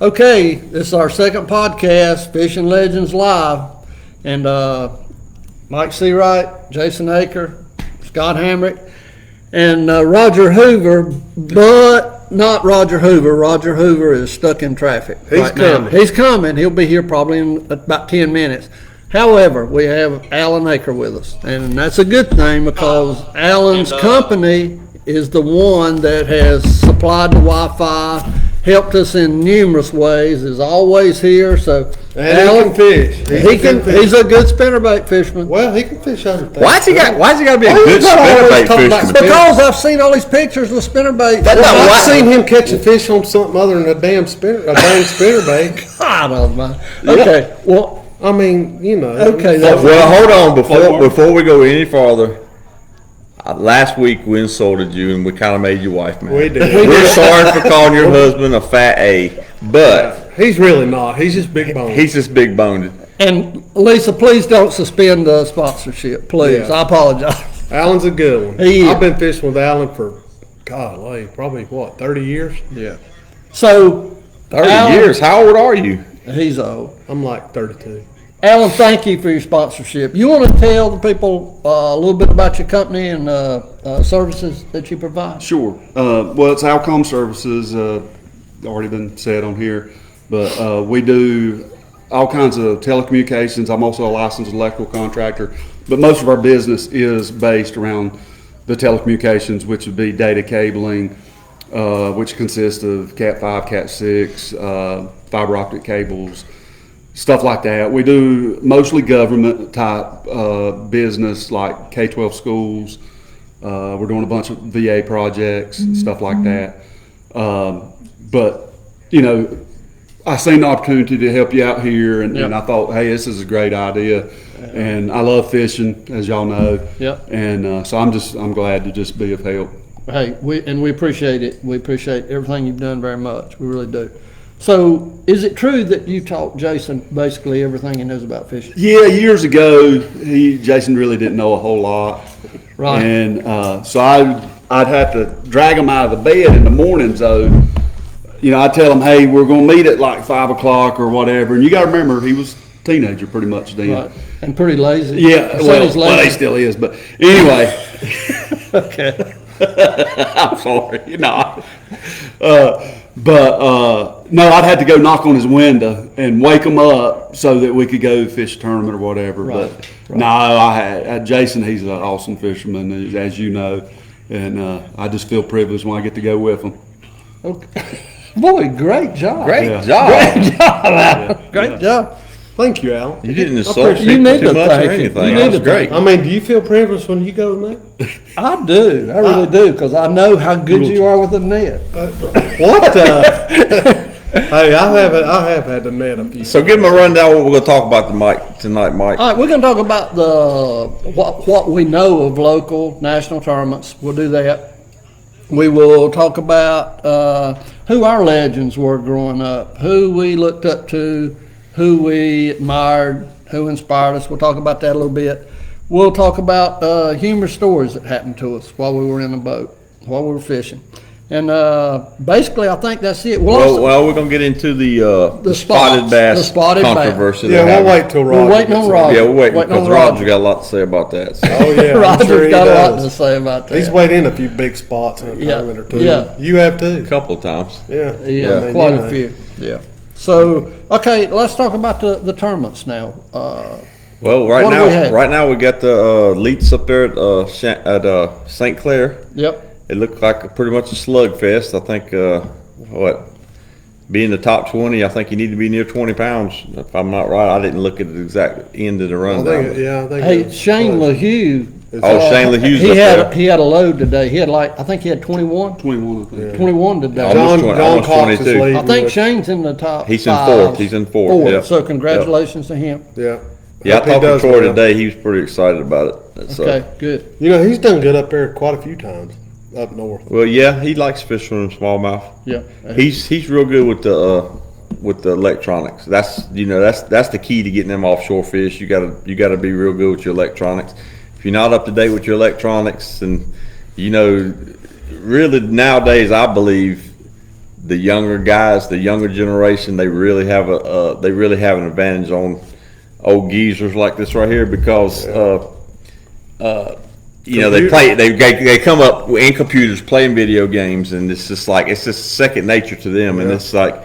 Okay, this is our second podcast, Fishing Legends Live. And Mike Seawright, Jason Aker, Scott Hamrick, and Roger Hoover, but not Roger Hoover. Roger Hoover is stuck in traffic. He's coming. He's coming. He'll be here probably in about 10 minutes. However, we have Alan Aker with us, and that's a good thing because Alan's company is the one that has supplied the Wi-Fi, helped us in numerous ways, is always here. So And Alan, he can fish. he's a good spinnerbait fisherman. Well, he can fish other things. Why's he got to be a Why good you gotta always spinnerbait talk about fisherman? Because I've seen all these pictures with spinnerbait. I've seen him catch a fish on something other than a dang spinnerbait. God almighty. Okay, well, I mean, you know. Okay, that's- Well, hold on before we go any farther. Last week we insulted you and we kind of made your wife mad. We did. We're sorry for calling your husband a fat A, but He's really not. He's just big boned. he's just big boned. and Lisa, please don't suspend the sponsorship, please. Yeah. I apologize. Alan's a good one. He is. I've been fishing with Alan for, probably 30 years? Yeah. So, 30 Alan- years. How old are you? He's old. I'm like 32. Alan, thank you for your sponsorship. You want to tell the people a little bit about your company and services that you provide? Sure. Well, it's Alcom Services, already been said on here, but we do all kinds of telecommunications. I'm also a licensed electrical contractor, but most of our business is based around the telecommunications, which would be data cabling, which consists of Cat 5, Cat 6, fiber optic cables, stuff like that. We do mostly government type business like K-12 schools. We're doing a bunch of VA projects, stuff like that. But, you know, I seen the opportunity to help you out here, and I thought, hey, this is a great idea. And I love fishing, as y'all know. Yep. And so I'm glad to just be of help. Hey, we appreciate it. We appreciate everything you've done very much. We really do. So, is it true that you taught Jason basically everything he knows about fishing? Yeah, years ago, Jason really didn't know a whole lot. Right. And so I'd have to drag him out of the bed in the mornings, though. You know, I'd tell him, hey, we're going to meet at like 5 o'clock or whatever. And you got to remember, he was a teenager pretty much then. Right. And pretty lazy. Yeah, Son well, is lazy. he still is. But anyway. Okay. I'm sorry, you're not. No, I'd have to go knock on his window and wake him up so that we could go fish a tournament or whatever. Right, But no, I had Jason. He's an awesome fisherman, as you know, and I just feel privileged when I get to go with him. Okay. Boy, great job. Great Yeah. job. Great job, Alan. Great job. Thank you, Alan. You didn't I insult appreciate You people need too to much or thank him. anything. You That need was to great. I mean, do you feel privileged when you go in there? I do. I really do, because I know how good you are with the net. What? Hey, I have had the net a few. So give him a rundown what we're going to talk about tonight, Mike. All right, we're going to talk about what we know of local national tournaments. We'll do that. We will talk about who our legends were growing up, who we looked up to, who we admired, who inspired us. We'll talk about that a little bit. We'll talk about humorous stories that happened to us while we were in the boat, while we were fishing. And basically, I think that's it. Well, we're going to get into the spotted bass controversy. Yeah, we'll wait till Roger. We're waiting on gets Roger. Yeah, we'll wait Waiting because on Roger's got a lot to say about that. So. Oh yeah, I'm Roger's sure he got a lot to does. say about that. He's weighed in a few big spots in a Yeah, tournament or two. yeah. You have too. A couple of times. Yeah. Yeah, I mean, quite you a know. few. Yeah. So, okay, let's talk about the tournaments now. Well, What do we have? right now we got the Leets up there at St. Clair. Yep. It looked like pretty much a slugfest. I think being the top 20, I think you need to be near 20 pounds. If I'm not right, I didn't look at the exact end of the I rundown. think, yeah, I think. Hey, it's Shane close. LaHue. Oh, Shane LaHue's he up had there. he had a load today. He had I think he had 21, 21, I think. 21 today. Almost John 20, almost Cox is 22. leading. I think with- Shane's in the top. He's in 5. fourth. He's in fourth, yeah. So congratulations to him. Yeah. Yeah, I Hope he talked to does Troy well. today. He was pretty excited about it. So, Okay, good. You know, he's done good up there quite a few times up north. well, yeah, he likes fishing in smallmouth. Yeah. He's real good with the electronics. That's the key to getting them offshore fish. You gotta be real good with your electronics. If you're not up to date with your electronics, and really nowadays I believe the younger guys, the younger generation, they really have an advantage on old geezers like this right here because you know they come up in computers playing video games, and it's just second nature to them, and it's like,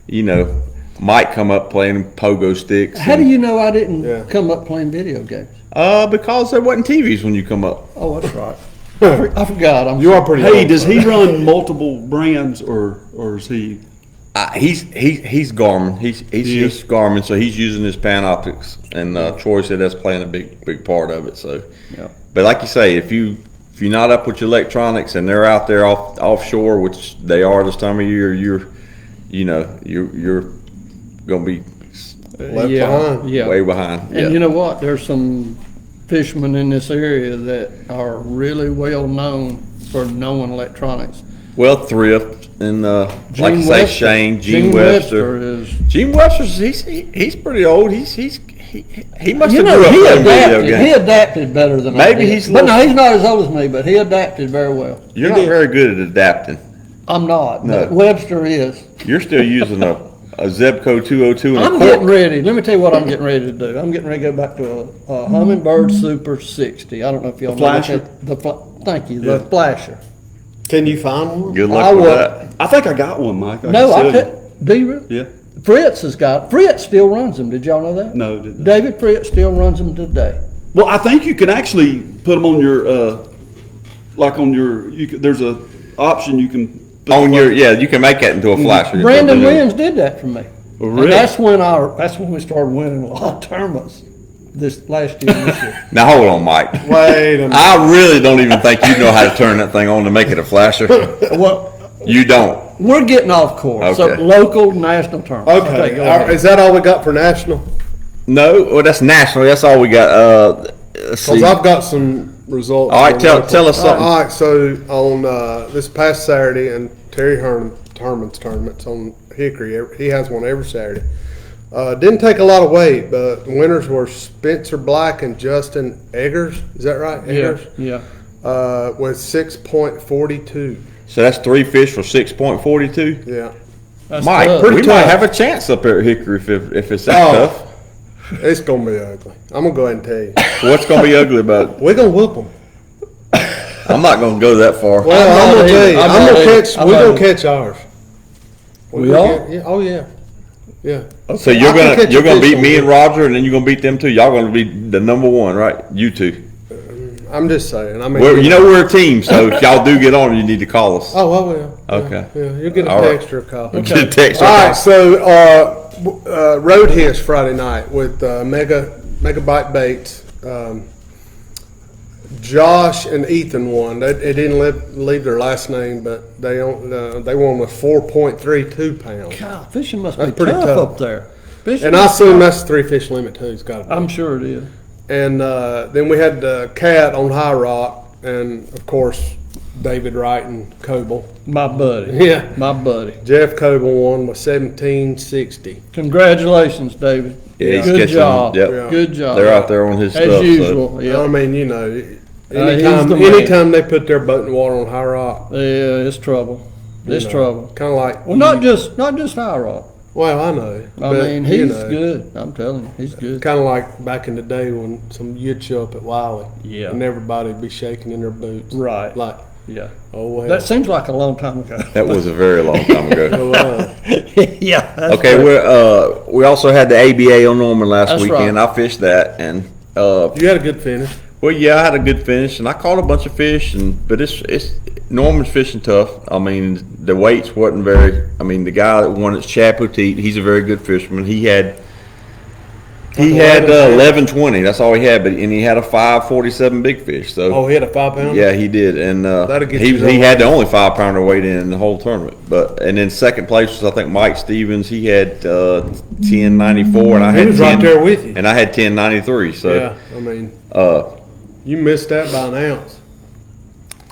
you know, might come up playing pogo sticks. How do you know I didn't Yeah. come up playing video games? Because there wasn't TVs when you come up. Oh, that's right. I forgot. You are pretty Hey, old. does he run multiple brands or is he? He's Garmin. He's just Garmin, so he's using his Panoptics, and Troy said that's playing a big part of it. So, Yeah. but like you say, if you're not up with your electronics and they're out there offshore, which they are this time of year, you're gonna be Left yeah, behind. yeah. way behind. And you know what? There's some fishermen in this area that are really well known for knowing electronics. Well, Thrift and like Gene you say, Webster. Shane, Gene Gene Webster. is. Gene Webster's he's pretty old. He must You have know, grew up he playing video adapted. He games. adapted better than I Maybe did. he's a But little- no, he's not as old as me. But he adapted very well. You're not very good at adapting. I'm not. No. But Webster is. You're still using a Zebco 202 and I'm a getting cork. ready. Let me tell you what I'm getting ready to do. I'm getting ready to go back to a Humminbird Super 60. I don't know if y'all know what Flasher? thank you, the Flasher. Can you find one? Good I luck with would- that. I think I got one, Mike. No, I can sell you. could. Do you really? Yeah. Fritz has got. Fritz still runs them. Did y'all know that? No, didn't. David Fritz still runs them today. Well, I think you can actually put them on your, there's a option you can. put On the- your you can make that into a flasher. Brandon Williams did that for me. Oh, really? And that's when we started winning a lot of tournaments this last year. And this year. Now hold on, Mike. Wait a minute. I really don't even think you know how to turn that thing on to make it a flasher. Well, You don't. we're getting off course. So Okay. local, national tournaments. Okay, go ahead. is that all we got for national? No, well that's national. That's all we got. Let's see. Because I've got some results. All right, on tell local. us something. All right, so on this past Saturday, and Terry Herman's tournaments on Hickory, he has one every Saturday. Didn't take a lot of weight, but the winners were Spencer Black and Justin Eggers. Is that right? Yeah, Eggers? yeah. With 6.42. So that's 3 fish for 6.42. Yeah. That's Mike, tough. we Pretty might tough. have a chance up there at Hickory if it's that Oh. tough. It's going to be ugly. I'm going to go ahead and tell you. What's going to be ugly about it? We're going to whoop them. I'm not going to go that far. Well, I'm I'm not going to tell either. you. I'm I'm not going to either. catch, I'm we're not going to either. catch ours. We We're are? gonna- Yeah, oh, yeah. Yeah. So I you're can catch gonna a fish beat on me it. and Roger, and then you're gonna beat them two. Y'all gonna be the number one, right? You two. I'm just saying. I mean, Well, you know we're a team, so if y'all do get on, you need to call us. Oh, I will. Okay. Yeah, you'll get a All right. text or a call. Get a text. All right, so road hiss Friday night with Megabyte Baits. Josh and Ethan won. They didn't leave their last name, but they won with 4.32 pounds. God, fishing must That's be pretty tough, tough. up there. Fishing And I must- assume that's the 3-fish limit too. It's got to be. I'm sure it is. And then we had Cat on High Rock, and of course David Wright and Coble. My buddy. Yeah. My buddy. Jeff Coble won with 1760. Congratulations, David. Yeah, he's Good catching job. them. Yep. Good job. They're out there on his As stuff. So. usual. Yeah. I mean, you know, he's anytime, the man. anytime they put their boat in the water on High Rock, Yeah, it's trouble. It's trouble. Kind of like. Well, not just High Rock. Well, I know. I mean, he's good. I'm telling you, he's good. Kind of like back in the day when you'd show up at Wiley. Yeah. And everybody'd be shaking in their boots. Right. Like, Yeah. oh well. That seems like a long time ago. That was a very long time ago. Oh, Yeah. that's Okay, right. we also had the ABA on Norman last That's weekend. right. I fished that, and you had a good finish. well, yeah, I had a good finish, and I caught a bunch of fish, but it's Norman's fishing tough. I mean, the weights wasn't very. I mean, the guy that won, it's Chad Poteet. He's a very good fisherman. He had 11-20. That's all he had, and he had a 5.47 big fish. So Oh, he had a 5-pounder? yeah, he did, and That'll get he you he going. had the only 5-pounder weight in the whole tournament. And then second place was I think Mike Stevens. He had 10.94, and I He had was right there with you. and I had 10.93. So Yeah, I mean, you missed that by an ounce.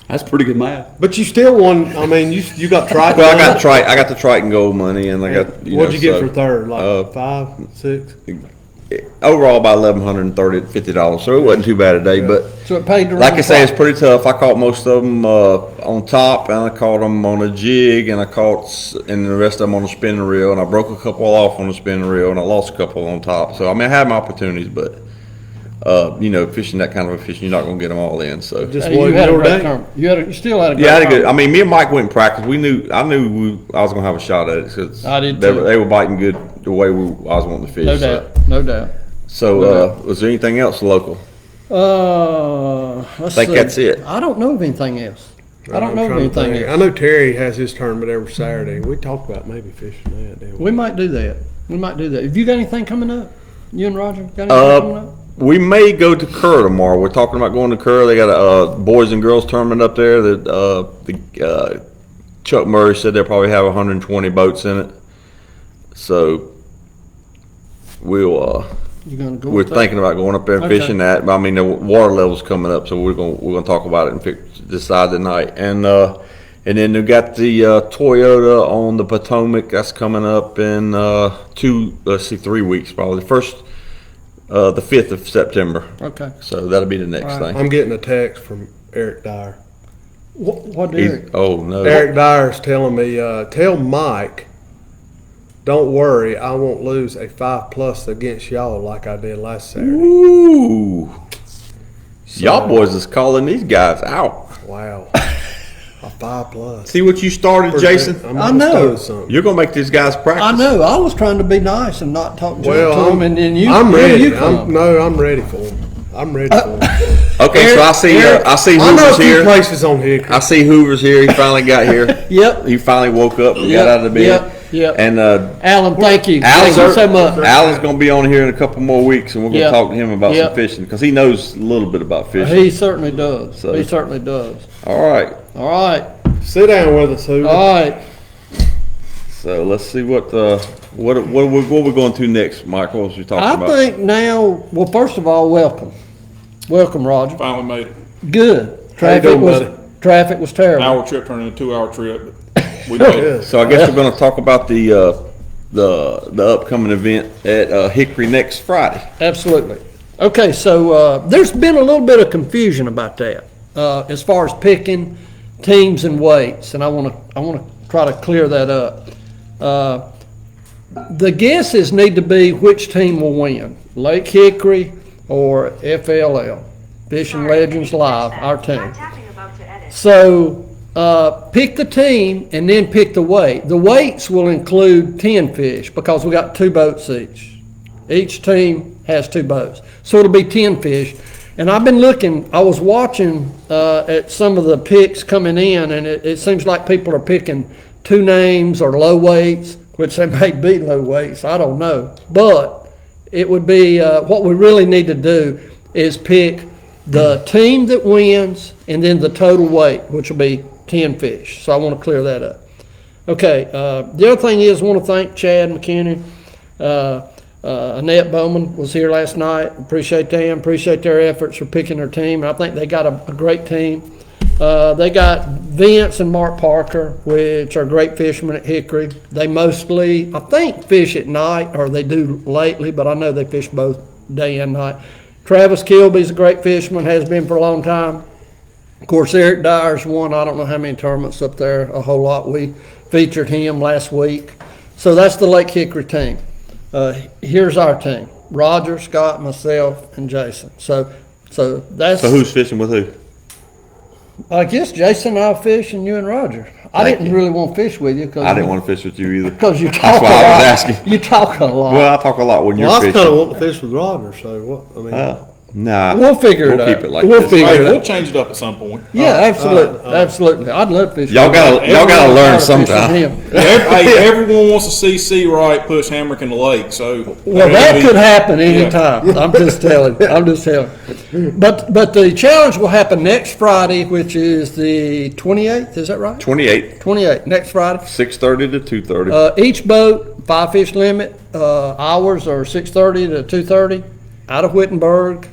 That's pretty good math. But you still won. I mean, you got Triton. well, I got the Triton Gold money, and I got What'd you get for third? Like uh, 5, 6? overall about $1,150, so it wasn't too bad a day, but So it paid to run like I the say, it's clock. pretty tough. I caught most of them on top, and I caught them on a jig, and and the rest of them on a spinning reel, and I broke a couple off on the spinning reel, and I lost a couple on top. So I mean, I had my opportunities, but fishing that kind of a fishing, you're not gonna get them all in. So Just Hey, you wasn't had a your great day. tournament. You still had a great yeah, I had a good. I tournament. mean, me and Mike went and practiced. I knew I was gonna have a shot at it because I did they too. were biting good the way I was wanting to fish. No so. doubt, no doubt. So, was there anything else local? Let's Think see. that's it. I don't know of anything else. I don't I'm know of trying to anything think. I else. know Terry has his tournament every Saturday. We talked about maybe fishing that, didn't we? We might do that. We might do that. Have you got anything coming up? You and Roger got anything coming up? We may go to Kerr tomorrow. We're talking about going to Kerr. They got a boys and girls tournament up there that Chuck Murray said they'll probably have 120 boats in it. So we're You gonna go? with that? thinking about going up there and Okay. fishing that. But I mean, the water level's coming up, so we're gonna talk about it and decide tonight. And then we got the Toyota on the Potomac that's coming up in 3 weeks probably. The 5th of September. Okay. So that'll be the next All right. thing. I'm getting a text from Eric Dyer. What He's- Derek? oh no. Eric Dyer's telling me, tell Mike, don't worry, I won't lose a 5+ against y'all like I did last Saturday. Ooh. Y'all boys is calling these guys out. Wow. A 5+. See what you started, Jason? I'm I gonna know. start something. You're gonna make these guys practice. I know. I was trying to be nice and not talk to Well, them, and then I'm here ready. You come. I'm ready for him. I'm ready for him. Okay, so I see I know a Hoover's few here. places on Hickory. I see Hoover's here. He finally got here. Yep. He finally woke up and Yep, got out of bed. yep. And Alan, thank you. Alan's, Thank you so much. Alan's gonna be on here in a couple more weeks, and we're gonna Yep. talk to him about Yep. some fishing because he knows a little bit about fishing. He certainly does. So- He certainly does. All right. All right. Sit down with us, Hoover. All right. So let's see what we're going to next, Mike. What was we talking I about? think now, well, first of all, welcome. Welcome, Roger. Finally made it. Good. How you doing, buddy? Traffic was An terrible. hour trip turned into a 2-hour trip, but we made it. So I guess we're going to talk about the upcoming event at Hickory next Friday. Absolutely. Okay, so there's been a little bit of confusion about that as far as picking teams and weights, and I want to try to clear that up. The guesses need to be which team will win, Lake Hickory or FLL, Fishing Legends Live, our team. So pick the team and then pick the weight. The weights will include 10 fish because we got 2 boats each. Each team has 2 boats. So it'll be 10 fish. And I've been looking, I was watching at some of the picks coming in, and it seems like people are picking 2 names or low weights, which they may be low weights, I don't know. But it would be, what we really need to do is pick the team that wins and then the total weight, which will be 10 fish. So I want to clear that up. Okay, the other thing is I want to thank Chad McKinney. Annette Bowman was here last night. Appreciate them. Appreciate their efforts for picking their team. I think they got a great team. They got Vince and Mark Parker, which are great fishermen at Hickory. They mostly, I think, fish at night, or they do lately, but I know they fish both day and night. Travis Kilby's a great fisherman, has been for a long time. Of course, Eric Dyer's won, I don't know how many tournaments up there, a whole lot. We featured him last week. So that's the Lake Hickory team. Here's our team: Roger, Scott, myself, and Jason. So that's. So who's fishing with who? I guess Jason and I'll fish, and you and Roger. I Thank didn't you. really want to fish with you I didn't want to fish with you either. because you talk That's why a lot. I was asking. You talk a lot. Well, I talk a lot when you're Well, I was kind of fishing. wanting to fish with Roger, so what, I mean. Nah. We'll figure it We'll out. keep it like We'll this. figure Hey, it we'll out. change it up at some point. Yeah, absolutely, absolutely. I'd love to fish. Y'all with gotta- him. y'all gotta Everyone learn wants to fish with sometime. him. Hey, everyone wants to see Sea Wright push Hamrick in the lake, so. Well, that could happen Yeah. anytime. I'm just telling. I'm just telling. But the challenge will happen next Friday, which is the 28th. Is that right? 28, 28th, next Friday. 6:30 to 2:30. Each boat, 5 fish limit. Hours are 6:30 to 2:30. Out of Wittenberg.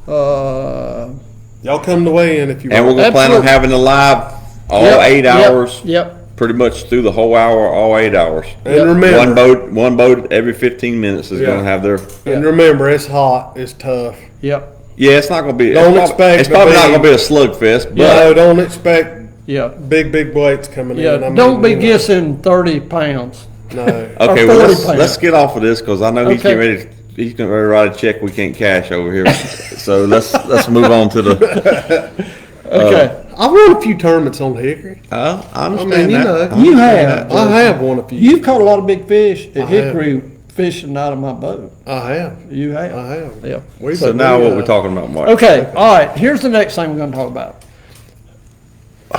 Y'all come to weigh in if you And we're want. gonna plan on absolutely. having the live all Yep, 8 yep, hours. Yep. pretty much through the whole hour, all 8 hours. And remember, One boat every 15 minutes is Yeah. gonna have their. and remember, it's hot, it's tough. Yep, Yeah, it's not gonna be. Don't it's expect It's to probably not be- gonna be a slugfest, but No, don't expect yeah, big weights coming in. I yeah. mean, Don't be you know, guessing 30 pounds. No. okay. Or Well, 40 let's pounds. get off of this because I know he's Okay. getting ready. He's getting ready to write a check we can't cash over here. So let's move on to the. Okay, I've won a few tournaments on Hickory. I I understand mean, you that. know, you have. I have won a few. You've caught a lot of big fish at have. Hickory fishing out of my boat. I have. You have. I have. Yeah. We- So now what we're talking about, Mark? Okay, all right, here's the next thing we're gonna talk about.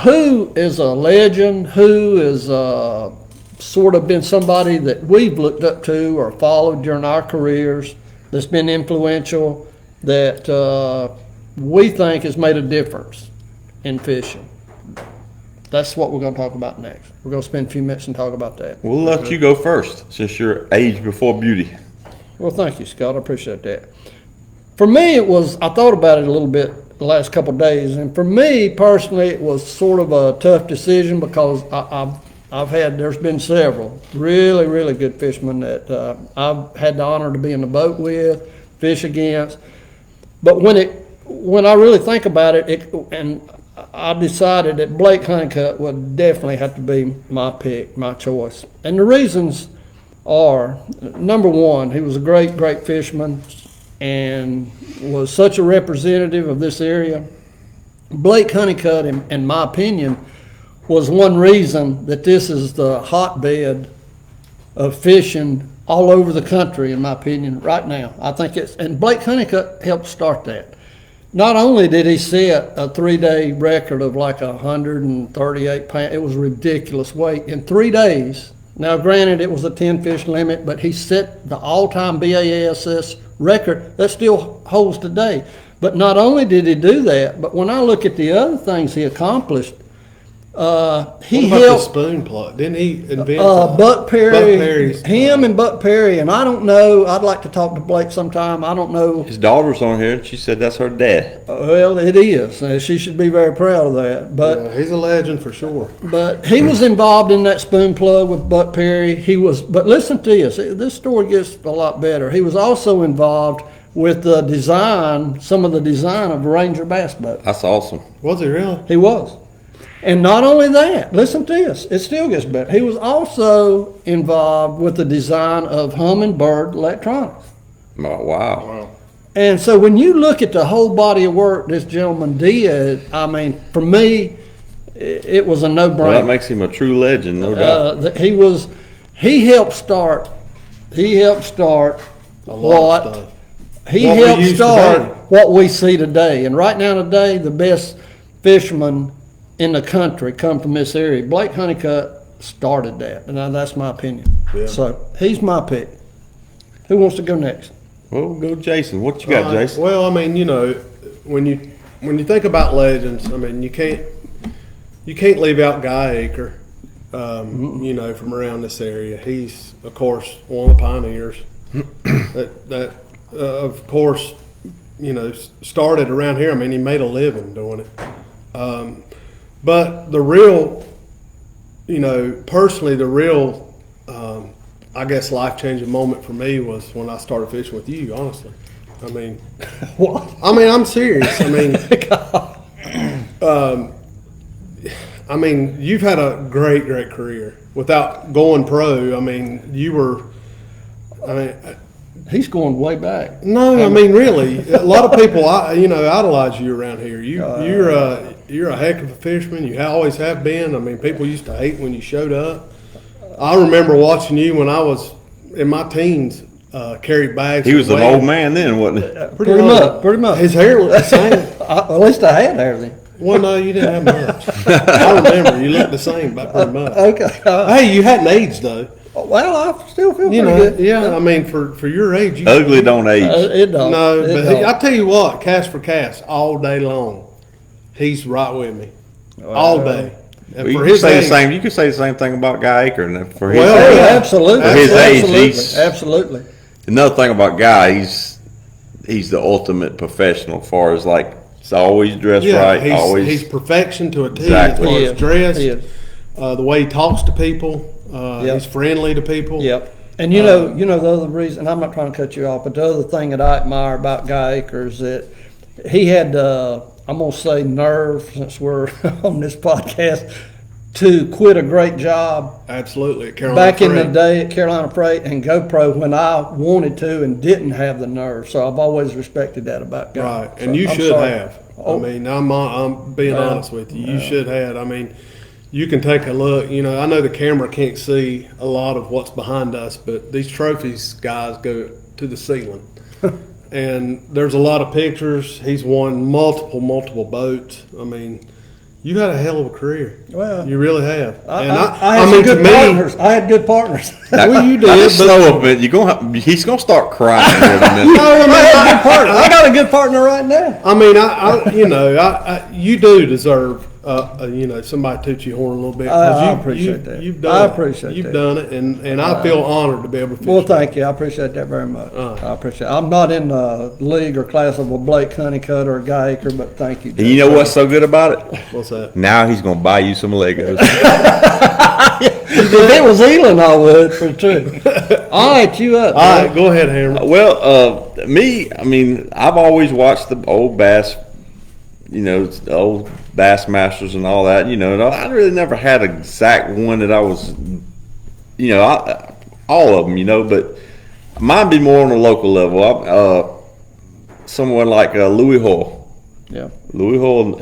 Who is a legend, who is sort of been somebody that we've looked up to or followed during our careers, that's been influential, that we think has made a difference in fishing? That's what we're gonna talk about next. We're gonna spend a few minutes and talk about that. We'll let you go first, since you're age before beauty. Well, thank you, Scott. I appreciate that. For me, I thought about it a little bit the last couple of days, and for me personally, it was sort of a tough decision because there's been several really, really good fishermen that I've had the honor to be in the boat with, fish against. But when I really think about it, and I decided that Blake Honeycutt would definitely have to be my pick, my choice. And the reasons are, number one, he was a great, great fisherman and was such a representative of this area. Blake Honeycutt, in my opinion, was one reason that this is the hotbed of fishing all over the country, in my opinion, right now. I think and Blake Honeycutt helped start that. Not only did he set a 3-day record of like 138 pounds, it was ridiculous weight in 3 days. Now, granted, it was a 10 fish limit, but he set the all-time BASS record that still holds today. But not only did he do that, but when I look at the other things he accomplished, he What about the helped spoon plug? Didn't he invent Buck Perry, Buck Perry's, him and Buck Perry, and I don't know, I'd like to talk to Blake sometime, I don't know. His daughter's on here, and she said that's her dad. Well, it is, she should be very proud of that, but Yeah, he's a legend for sure. But he was involved in that spoon plug with Buck Perry. But listen to this story gets a lot better. He was also involved with the design, some of the design of Ranger bass boat. That's awesome. Was he really? He was. And not only that, listen to this, it still gets better. He was also involved with the design of Humminbird Electronics. Oh, wow. And so when you look at the whole body of work this gentleman did, I mean, for me, it was a no-brainer. Well, that makes him a true legend, no doubt. He helped start A lot of stuff. he What we helped use start today. what we see today. And right now today, the best fishermen in the country come from this area. Blake Honeycutt started that, and that's my opinion. Yeah. So he's my pick. Who wants to go next? Well, we'll go Jason. What you got, Jason? Well, I mean, you know, when you think about legends, I mean, you can't leave out Guy Aker. You know, from around this area, he's of course one of the pioneers. that of course, you know, started around here. I mean, he made a living doing it. But the real, you know, personally, the real, I guess, life-changing moment for me was when I started fishing with you, honestly. I mean, What? I mean, I'm serious. I mean, you've had a great, great career. Without going pro, I mean, He's going way back. no, I mean, really, a lot of people, idolize you around here. You're a heck of a fisherman. You always have been. I mean, people used to hate when you showed up. I remember watching you when I was in my teens, carry bags. He was an away. old man then, wasn't he? Pretty much. His hair looked the same. At least I had everything. Well, no, you didn't have much. I remember you looked the same, about pretty much. Okay. Hey, you hadn't aged though. Well, I still feel You pretty know, good. yeah. I mean, for your age, you Ugly don't age. It don't. no. It But don't. I tell you what, cast for cast all day long, he's right with me all day. And Well, you for can his say age, the same. You can say the same thing about Guy Aker. And for his Well, Oh, age, yeah. absolutely. For his age, Absolutely. he's- Absolutely. another thing about Guy, he's the ultimate professional. As far as like, he's always dressed yeah, right. he's Always. perfection to a T Exactly. as far He as is. dress. He is. The way he talks to people, Yep. he's friendly to people. Yep. And you know the other reason, I'm not trying to cut you off, but the other thing that I admire about Guy Akers that he had, I'm gonna say nerve, since we're on this podcast, to quit a great job Absolutely. At Carolina back in the Freight. day at Carolina Freight and go pro when I wanted to and didn't have the nerve. So I've always respected that about Guy. Right, So and you I'm should sorry. have. Oh. I mean, I'm being Yeah. honest with you. You should have. I mean, you can take a look. You know, I know the camera can't see a lot of what's behind us, but these trophies, guys, go to the ceiling. And there's a lot of pictures. He's won multiple boats. I mean, you had a hell of a career. Well, you really have. I And had some mean, good to me, partners. I had good partners. well, you Now, did, just but slow a bit. He's gonna start crying here in a minute. I got a good partner right now. I mean, you do deserve, you know, somebody toot your horn a little bit. 'cause I you- appreciate that. You've done I it. appreciate You've that. done it, and I feel honored to be able to. Well, fish thank you. I appreciate that very much. I appreciate it. I'm not in the league or class of a Blake Honeycutt or a Guy Aker, but thank you. And you know what's so good about it? What's that? Now he's gonna buy you some Legos. If it was Elon, I would, for sure. All right, you up. All right, go ahead, Hammer. Well, I mean, I've always watched the old bass, you know, the old Bassmasters and all that, you know, and I really never had an exact one that I was, you know, all of them, you know, but mine be more on the local level. Someone like Louis Hoyle. Yeah. Louis Hoyle,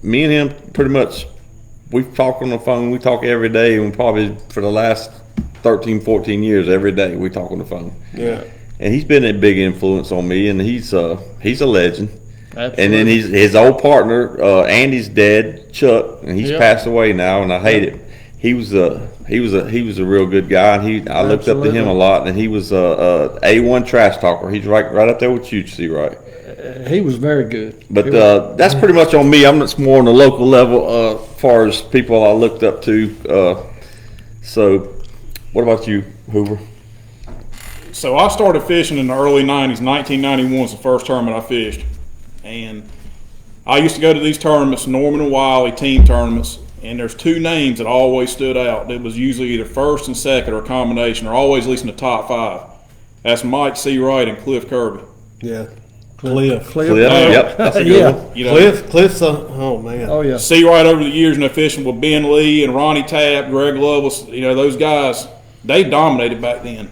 me and him pretty much, we talk on the phone, we talk every day, and probably for the last 13, 14 years, every day we talk on the phone. Yeah. And he's been a big influence on me, and he's a legend. Absolutely. And then his old partner, Andy's dead, Chuck, and he's Yeah. passed away now, and I hate it. He was a real good guy, and I looked up to him Absolutely. a lot, and he was a A1 trash talker. He's right up there with you, see, right? He was very good. But that's pretty much on me. I'm just more on the local level as far as people I looked up to. So, what about you, Hoover? So I started fishing in the early 90s. 1991 was the first tournament I fished. And I used to go to these tournaments, Norman and Wiley team tournaments, and there's two names that always stood out. It was usually either first and second or a combination, or always at least in the top five. That's Mike C. Wright and Cliff Kirby. Yeah. Cliff. Cliff? Yep, that's a good Yeah. one. You know, Cliff's oh man. Oh, yeah. C. Wright over the years, you know, fishing with Ben Lee and Ronnie Tapp, Greg Lovelace, you know, those guys, they dominated back then.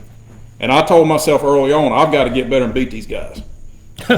And I told myself early on, I've got to get better and beat these guys.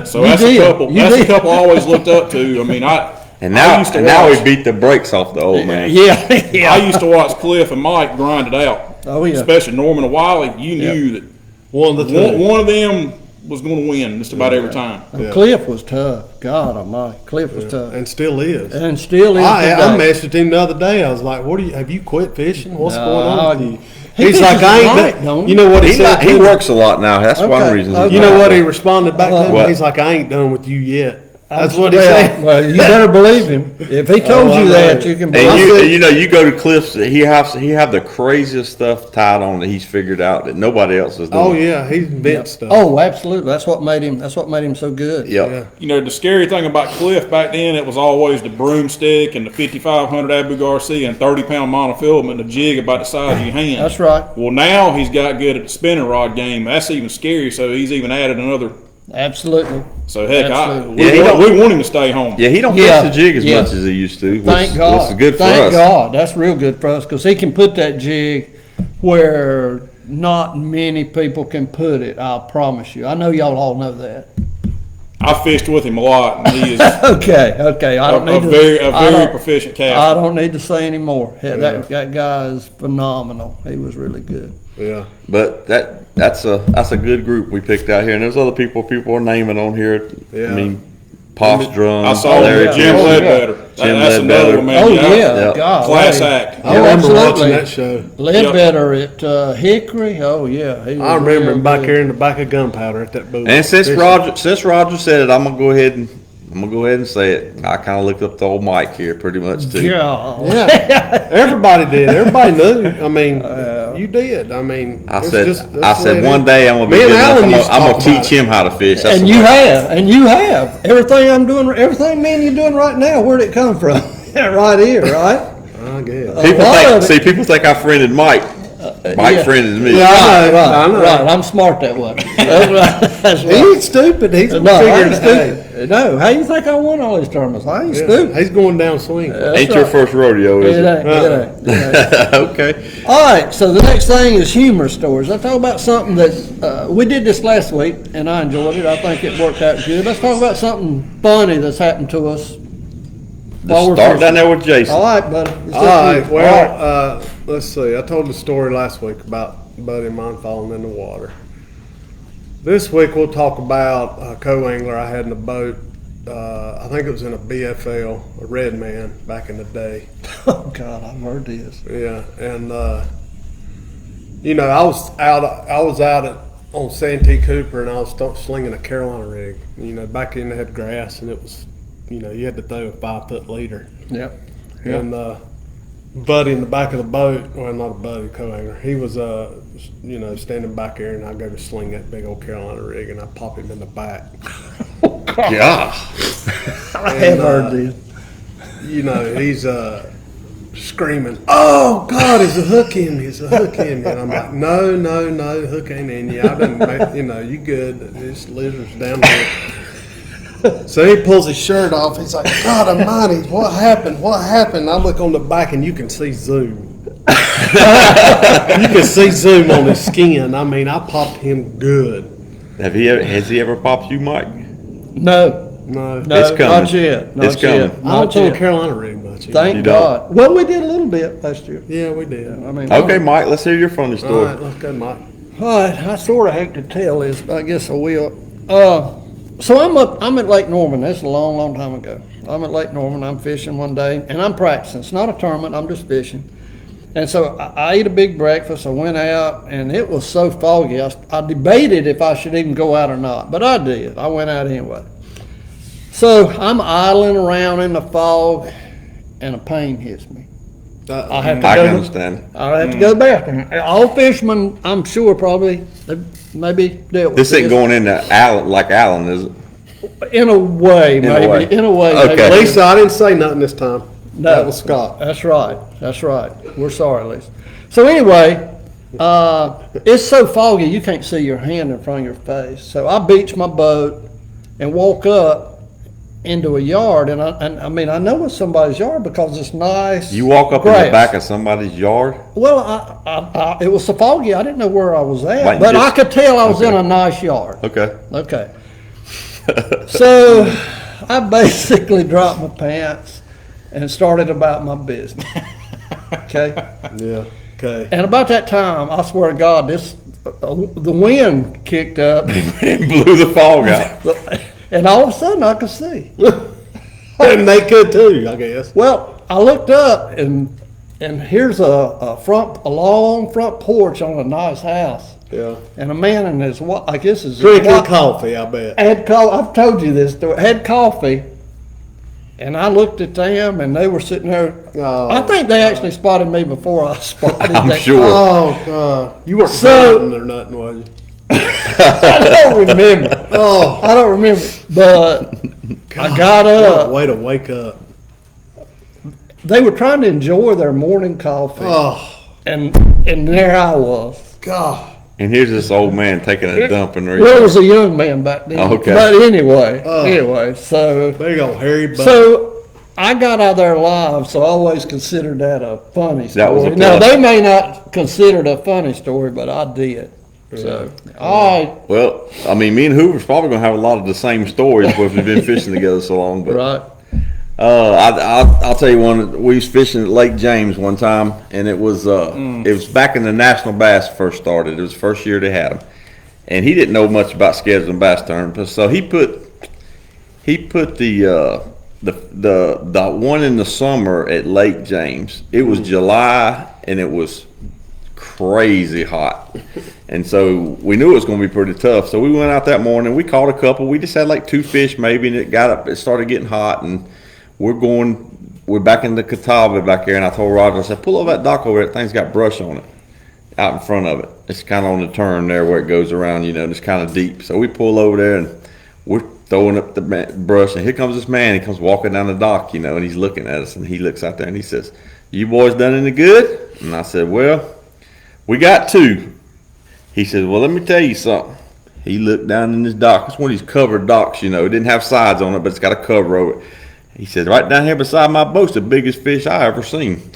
So You that's did. a couple. You That's did. a couple I always looked up to. I mean, And I now, used to and now watch- he beat the brakes off the old man. Yeah. I Yeah. used to watch Cliff and Mike grind it out. Oh, yeah. Especially Norman and Wiley. You knew that One of the two. one of them was going to win just about every time. Cliff was tough. God almighty. Cliff was tough. And still is. And still is I today. messaged him the other day. I was like, have you quit fishing? What's No, going on with you? he He's like, fishes I ain't right, done. don't he? You know what he said? He works a lot now. That's one Okay, reason. okay. You know what he responded back to me? What? He's like, I ain't done with you yet. That's what he Well, said. well, you better believe him. If he told Oh, I you know. that, you can believe And it. you know, you go to Cliff's. He have the craziest stuff tied on that he's figured out that nobody else is doing. Oh yeah, he's bent stuff. Oh, absolutely. That's what made him so good. Yep. Yeah. You know, the scary thing about Cliff back then, it was always the broomstick and the 5500 Abu Garcia and 30-pound monofilament, and a jig about the size of your hand. That's right. Well, now he's got good at the spinning rod game. That's even scary. So he's even added another. Absolutely. So heck, Absolutely. Yeah, he don't- we want him to stay home. Yeah, he don't Yeah, fish the jig as yeah. much as he used to. Which, Thank God. Which is good for Thank us. God. That's real good for us because he can put that jig where not many people can put it. I'll promise you. I know y'all all know that. I fished with him a lot, and he is Okay. Okay. I don't a need to. very I don't- proficient I caster. don't need to say any more. Yeah, that guy is phenomenal. He was really good. Yeah. But that's a good group we picked out here, and there's other people are naming on here. Yeah. I mean, Pops Drum, I saw Larry Jim Oh, yeah. Ledbetter. Jim That's another Ledbetter. one, man. Oh Yeah. yeah, Yeah. God, Class hey. act. I remember watching absolutely. that show. Ledbetter at Hickory. Oh yeah, he was I remember real him back good. here in the back of gunpowder at that booth. And since Fishing. Roger said it, I'm gonna go ahead and say it. I kind of looked up the old Mike here pretty much too. Yeah. Yeah, everybody did. Everybody knew. I mean, you did. I mean, I it's said just- that's I the way said it one is. day I'm gonna be Me good and enough. Alan I'm used to gonna talk teach about him how to fish. That's And the you way- have everything me and you doing right now. Where'd it come from? Right here, right? I guess. People lot think, of it- see, people think I friended Mike. Mike yeah. friended me. Yeah, I know. I know. Right, I'm smart that way. That's right. That's He right. ain't stupid. He's No, figuring stupid. no, how you think I won all these tournaments? I ain't Yeah, stupid. he's going down swinging. That's Ain't your right. first rodeo, is It it? ain't, it ain't. Okay. All right, so the next thing is humor stories. I talk about something that we did this last week, and I enjoyed it. I think it worked out good. Let's talk about something funny that's happened to us. while we're Start down fishing. there with Jason. All right, buddy. It's All up to right. you. Well, let's see. I told the story last week about a buddy of mine falling in the water. This week we'll talk about a co-angler I had in the boat. I think it was in a BFL, a red man back in the day. Oh God, I've heard this. Yeah, and I was out on Santee Cooper, and I was slinging a Carolina rig. Back then they had grass, and it was, you had to throw a 5-foot leader. Yep. And buddy in the back of the boat, well, not a buddy, co-angler, he was, standing back there, and I go to sling that big old Carolina rig, and I pop him in the back. Yeah. I have heard this. He's screaming, "Oh God, there's a hook in me! There's a hook in me!" And I'm like, "No, the hook ain't in you. I didn't you good? This lizard's down there." So he pulls his shirt off. He's like, "God Almighty, what happened? What happened?" I look on the back, and you can see zoom. You can see zoom on his skin. I mean, I popped him good. Has he ever popped you, Mike? No, No, no, It's coming. not yet. Not It's coming. yet. I don't Not throw a yet. Carolina rig much. Thank You don't? God. Well, we did a little bit last year. Yeah, we did. I mean, Okay, Mike, let's hear your funny All story. right, let's go, Mike. All right, I sort of hate to tell this, but I guess I will. So I'm at Lake Norman. That's a long, long time ago. I'm at Lake Norman. I'm fishing one day, and I'm practicing. It's not a tournament. I'm just fishing. And so I ate a big breakfast. I went out, and it was so foggy. I debated if I should even go out or not, but I did. I went out anyway. So I'm idling around in the fog, and a pain hits me. I have to I go. can understand. I have to go to the bathroom. All fishermen, I'm sure, probably maybe dealt with This ain't going into Allen, like Allen, is it? in a way, a maybe. way. In a way, Okay. maybe. Lisa, I didn't say nothing this time. No. That was Scott. That's right. That's right. We're sorry, Lisa. So anyway, it's so foggy you can't see your hand in front of your face. So I beach my boat and walk up into a yard, and I mean I know it's somebody's yard because it's nice. You walk up in grass. the back of somebody's yard? Well, I it was so foggy I didn't know where I was at, Like but I just- could tell I was okay. in a nice yard. Okay. Okay. So I basically dropped my pants and started about my business. Okay. Yeah. Okay. And about that time, I swear to God, the wind kicked up, And blew the fog out. and all of a sudden I could see. And they could too, I guess. Well, I looked up, and here's a long front porch on a nice house, Yeah. and a man and his wife, I guess is Drinking coffee, I bet. I've told you this story. Had coffee, and I looked at them, and they were sitting there. Oh, I think they actually spotted me before I spotted them. I'm sure. Oh, God. You weren't So- so, or nothing, was you? I don't remember. Oh, I don't remember, but I got what a up. way to wake up. They were trying to enjoy their morning coffee, Oh, and there I was. God. And here's this old man taking a dump in the Well, it was a young man back then. Okay. But anyway, Oh. so There you go, Harry. Butt. so I got out of there alive, so I always considered that a funny story. That was a Now plus. they may not consider it a funny story, but I did. So all right, Well, I mean, me and Hoover's probably gonna have a lot of the same stories if we've been fishing together so long. But right. I'll tell you one. We was fishing at Lake James one time, and it was back in the National Bass first started. It was the first year they had them, and he didn't know much about scheduling bass tournaments. So he put the one in the summer at Lake James. It was July, and it was crazy hot, and so we knew it was going to be pretty tough. So we went out that morning. We caught a couple. We just had like 2 fish maybe, and it started getting hot, and we're back in the Catawba back there. And I told Roger, I said, pull over that dock over there. That thing's got brush on it out in front of it. It's kind of on the turn there where it goes around, and it's kind of deep. So we pull over there, and we're throwing up the brush, and here comes this man. He comes walking down the dock, and he's looking at us, and he looks out there and he says, you boys done any good? And I said, well, we got 2. He said, well, let me tell you something. He looked down in his dock. It's one of these covered docks, you know. It didn't have sides on it, but it's got a cover over it. He said, right down here beside my boat's the biggest fish I ever seen.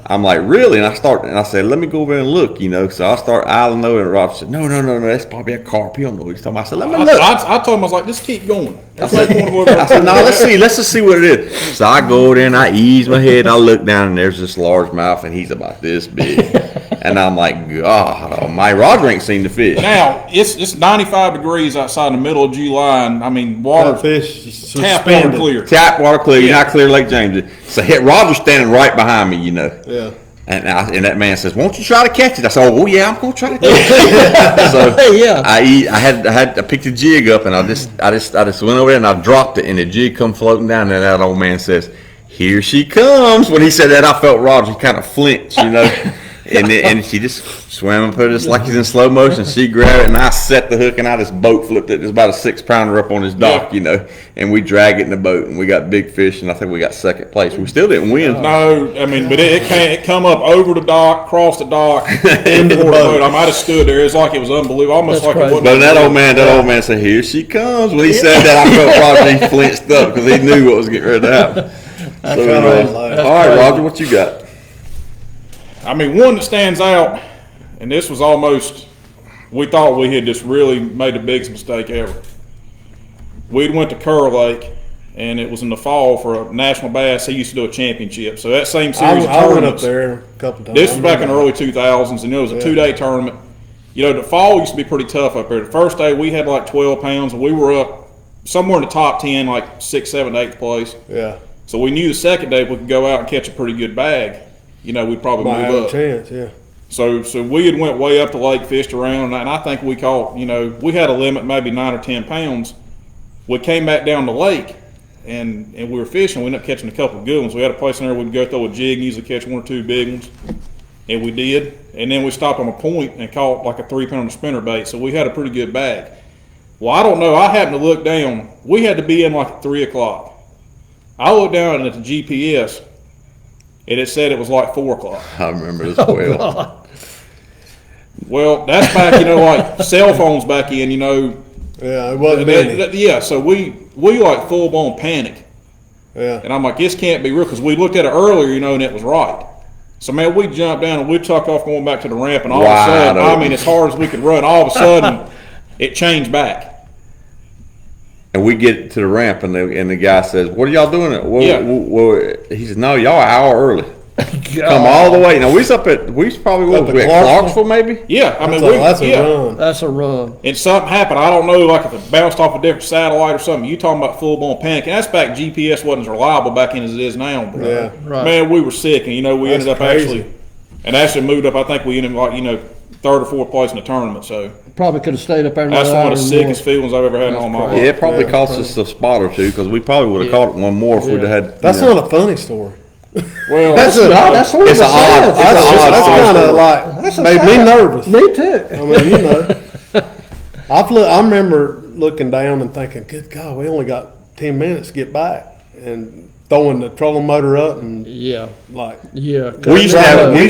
I'm like, really? And I said, let me go over and look, you know. So I start eyeing over, and Rob said, no, that's probably a carp. He don't know what he's talking about. I said, let me look. I told him, I was like, just keep going. I said, no, let's just see what it is. So I go over there and I ease my head and I look down and there's this largemouth and he's about this big. And I'm like, God, my Roger ain't seen the fish. Now, it's 95 degrees outside in the middle of July, and I mean, water, Fish tap water clear. Tap water clear, you're not clear Lake James. So Roger's standing right behind me, you know. Yeah. And that man says, "Won't you try to catch it?" I said, "Oh yeah, I'm gonna try to catch it." So Yeah. I picked the jig up and I just went over there and I dropped it and the jig come floating down and that old man says, "Here she comes." When he said that, I felt Roger kind of flinch, you know. And she just swam up just like he's in slow motion. She grabbed it and I set the hook and I just boat flipped it. There's about a 6-pounder up on his dock, you know. And we drag it in the boat and we got big fish and I think we got second place. We still didn't win. No, I mean, but it come up over the dock, cross the dock, into the boat. I might have stood there. It's like it was unbelievable, almost That's like crazy. it wasn't. But that old man said, "Here she comes." When he said that, I felt Roger he flinched up because he knew what was getting ready to happen. So, crazy. all right, Roger, what you got? I mean, one that stands out, and this was almost, we thought we had just really made the biggest mistake ever. We'd went to Kerr Lake, and it was in the fall for a national bass. He used to do a championship. So that same series of I went up tournaments. there a couple times. This was back in the early 2000s, and it was a 2-day tournament. You know, the fall used to be pretty tough up there. The first day we had like 12 pounds, and we were up somewhere in the top 10, like 6th, 7th, 8th place. Yeah. So we knew the second day if we could go out and catch a pretty good bag, you know, we'd probably Might have move a up. chance, yeah. So we had went way up the lake, fished around, and I think we caught, you know, we had a limit maybe 9 or 10 pounds. We came back down the lake, and we were fishing. We ended up catching a couple of good ones. We had a place in there we'd go throw a jig and usually catch 1 or 2 big ones, and we did. And then we stopped on a point and caught like a 3-pounder spinnerbait. So we had a pretty good bag. Well, I don't know. I happened to look down. We had to be in like at 3 o'clock. I looked down at the GPS, and it said it was like 4 o'clock. I remember this well. Well, that's back, you know, like cell phones back in, you know. Yeah, it wasn't many. Yeah, so we like full blown panic, Yeah. and I'm like, this can't be real because we looked at it earlier, you know, and it was right. So man, we jumped down and we took off going back to the ramp, and all of a sudden, Wide I mean, as hard as we could run, all of a sudden, it changed back. And we get to the ramp, and the guy says, "What are y'all doing?" Yeah. He says, "No, y'all an hour early. Come all the way." Now we was probably Up at at Clarksville, maybe. Yeah, I mean, That's a yeah. run. That's a run. And something happened. I don't know, like if it bounced off a different satellite or something. You talking about full blown panic? And that's back. GPS wasn't as reliable back in as it is now. Bro. Yeah. Right. Man, we were sick, and you know we That's ended up crazy. actually moved up. I think we ended up like 3rd or 4th place in the tournament. So Probably could have stayed up there. that's another one of the hour sickest more. feelings I've ever had in all my life. Yeah, it probably cost us a spot or two because we probably would have caught one more if we'd have had. That's not a funny story. Well, That's a, That's what It's it an odd- says. it's an odd that's kind of That's like a made me sad- nervous. Me too. I mean, you know, I remember looking down and thinking, "Good God, we only got 10 minutes to get back," and throwing the trolling motor up and Yeah, like, yeah. We used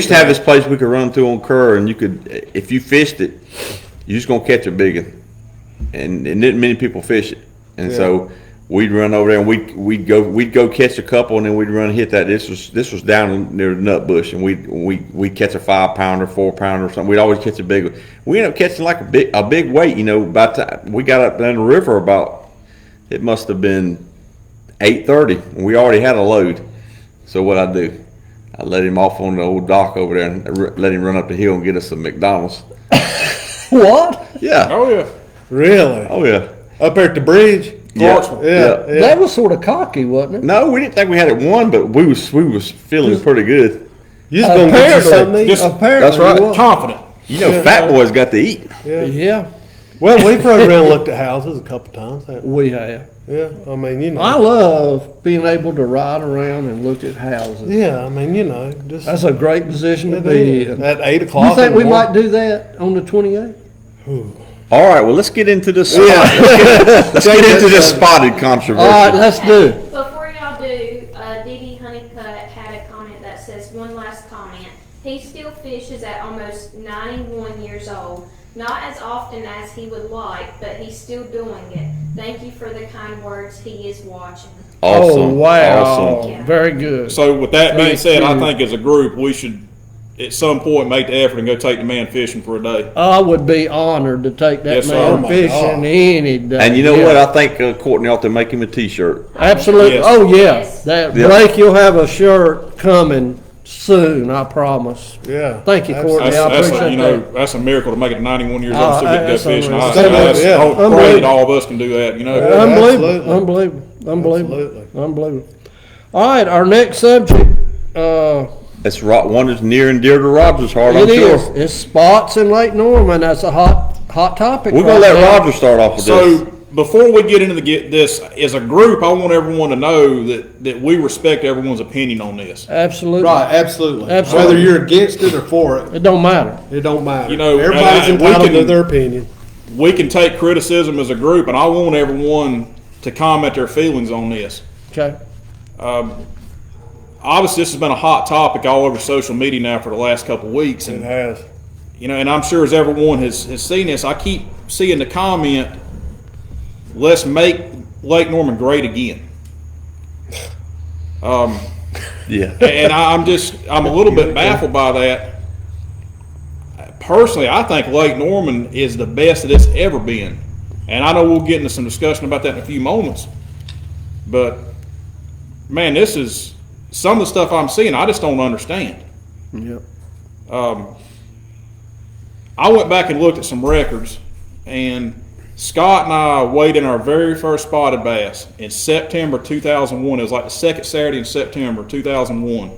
to have this place we could run to on Kerr, and you could, if you fished it, you're just gonna catch a big one, and didn't many people fish it, and so we'd run over there and we'd go catch a couple, and then we'd run and hit that. This was down near the nut bush, and we'd catch a 5-pounder, 4-pounder or something. We'd always catch a big one. We ended up catching like a big weight, you know. By the time we got up down the river, about it must have been 8:30, and we already had a load. So what I do, I let him off on the old dock over there and let him run up the hill and get us some McDonald's. What? Yeah. oh yeah, really? Oh yeah. Up there at the bridge? Clarksville. Yeah. yeah. That was sort of cocky, wasn't it? No, we didn't think we had it won, but we was feeling pretty good. You just gonna get you Apparently, something to eat? apparently, That's right. it was. confident. You know, fat boys got to eat. Yeah. Yeah, Well, we've rode around and looked at houses a couple times. haven't we have. we? Yeah. I mean, you know. I love being able to ride around and look at houses. Yeah. I mean, you know, just That's a great position to be in. at 8 o'clock. You think in the we might morning. do that on the 28th? All right, well, let's get into this. Yeah. Let's get into this spotted controversy. All right, let's do it. Before y'all do, Dee Dee Honeycutt had a comment that says fish is at almost 91 years old. Not as often as he would like, but he's still doing it. Thank you for the kind words. He is watching. Awesome. Oh, wow. Awesome. Very good. So with that being Thank said, I you. think as a group, we should at some point make the effort and go take the man fishing for a day. I would be honored to take that Yes, sir. man Oh, my fishing any day. And you know Yeah. what? I think Courtney ought to make him a T-shirt. Absolutely. Yes. Oh, yeah. Yes. That, Yeah. Blake, you'll have a shirt coming soon, I promise. Yeah. Thank you, Courtney. That's, I that's appreciate you know, that. that's a miracle to make it to 91 years old Oh, and still get to go that's fishing. unreal. Yeah. I hope, pray that Unbelievable. all of us can do that, you know. Yeah. Unbelievable. absolutely. Unbelievable. Unbelievable. Absolutely. Unbelievable. All right, our next subject, That's one that's near and dear to Roger's heart, I'm it is, sure. it's spots in Lake Norman. That's a hot topic. We're gonna right let now. Roger start off with So this. before we get into this, as a group, I want everyone to know that we respect everyone's opinion on this. Absolutely. Right, absolutely. Absolutely. Whether you're against it or for it, It don't matter. it don't matter. You know, everybody's and we entitled to can- their opinion. We can take criticism as a group, and I want everyone to comment their feelings on this. Okay. Obviously, this has been a hot topic all over social media now for the last couple of weeks, It and has. you know, and I'm sure as everyone has seen this, I keep seeing the comment, "Let's make Lake Norman great again." Yeah. And I'm a little bit baffled by that. Personally, I think Lake Norman is the best that it's ever been. And I know we'll get into some discussion about that in a few moments. But, man, this is some of the stuff I'm seeing, I just don't understand. Yep. I went back and looked at some records, and Scott and I weighed in our very first spotted bass in September 2001. It was like the second Saturday in September 2001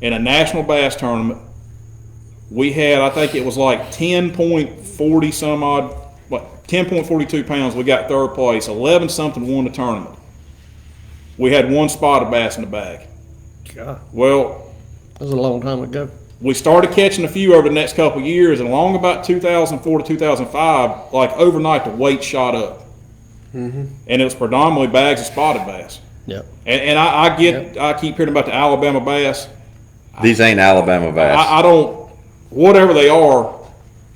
in a national bass tournament. We had, I think it was like 10.40 some odd, 10.42 pounds. We got third place. 11 something won the tournament. We had one spotted bass in the bag. God, Well, that was a long time ago. we started catching a few over the next couple of years, and along about 2004 to 2005, like overnight, the weight shot up. And it was predominantly bags of spotted bass. Yep. And I keep hearing about the Alabama bass. These ain't Alabama bass. I don't, whatever they are,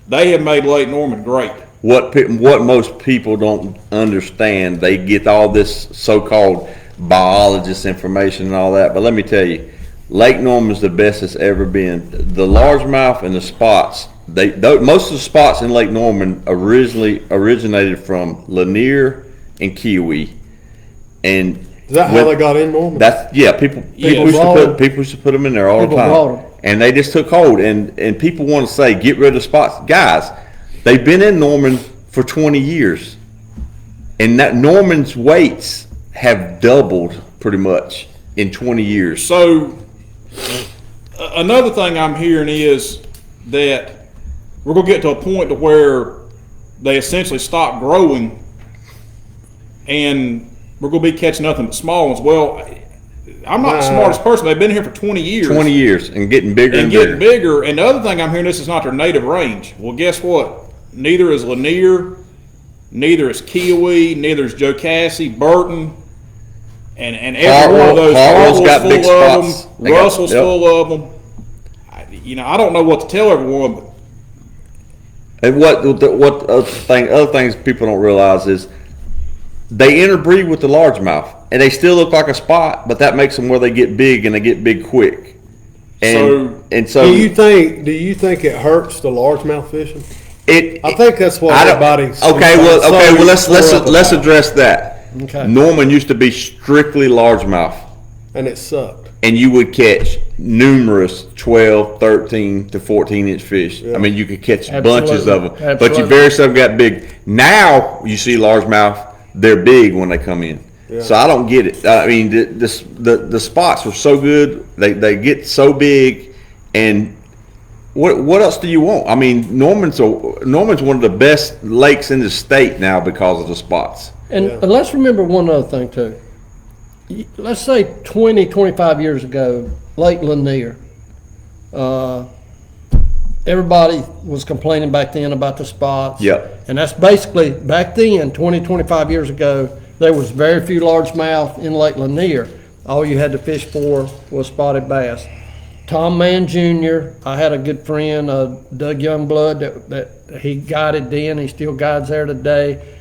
they have made Lake Norman great. What most people don't understand, they get all this so-called biologist information and all that, but let me tell you, Lake Norman's the best it's ever been. The largemouth and the spots, most of the spots in Lake Norman originated from Lanier and Kiwi, and Is that how they got in Norman? that's people used to put them in there all the People brought 'em. time, and they just took hold. And people want to say get rid of spots, guys. They've been in Norman for 20 years, and that Norman's weights have doubled pretty much in 20 years. So, another thing I'm hearing is that we're going to get to a point to where they essentially stop growing, and we're going to be catching nothing but small ones. Well, I'm not the smartest person. They've been here for 20 years. 20 years and getting bigger and, and bigger. getting bigger. And the other thing I'm hearing, this is not their native range. Well, guess what? Neither is Lanier, neither is Kiwi, neither is Jocassee, Burton, and every one of those. Hartwell's Hartwell's got big full of spots. them. They got- Russell's yep. full of them. I don't know what to tell everyone, but And what other things people don't realize is they interbreed with the largemouth, and they still look like a spot, but that makes them where they get big and they get big quick. And so Do you think it hurts the largemouth fishing? I think that's what I don't- everybody's. Okay, well, let's about. address that. Okay. Norman used to be strictly largemouth, And it sucked. and you would catch numerous 12, 13 to 14-inch fish. I mean, you could catch bunches of them, Absolutely. but you very seldom got big. Now you see largemouth; they're big when they come in. So I don't get it. I mean, the spots are so good; they get so big, and what else do you want? I mean, Norman's one of the best lakes in the state now because of the spots. And let's remember one other thing too. Let's say 20, 25 years ago, Lake Lanier. Everybody was complaining back then about the spots. Yep. And that's basically, back then, 20, 25 years ago, there was very few largemouth in Lake Lanier. All you had to fish for was spotted bass. Tom Mann Jr., I had a good friend, Doug Youngblood, that he guided then, he still guides there today.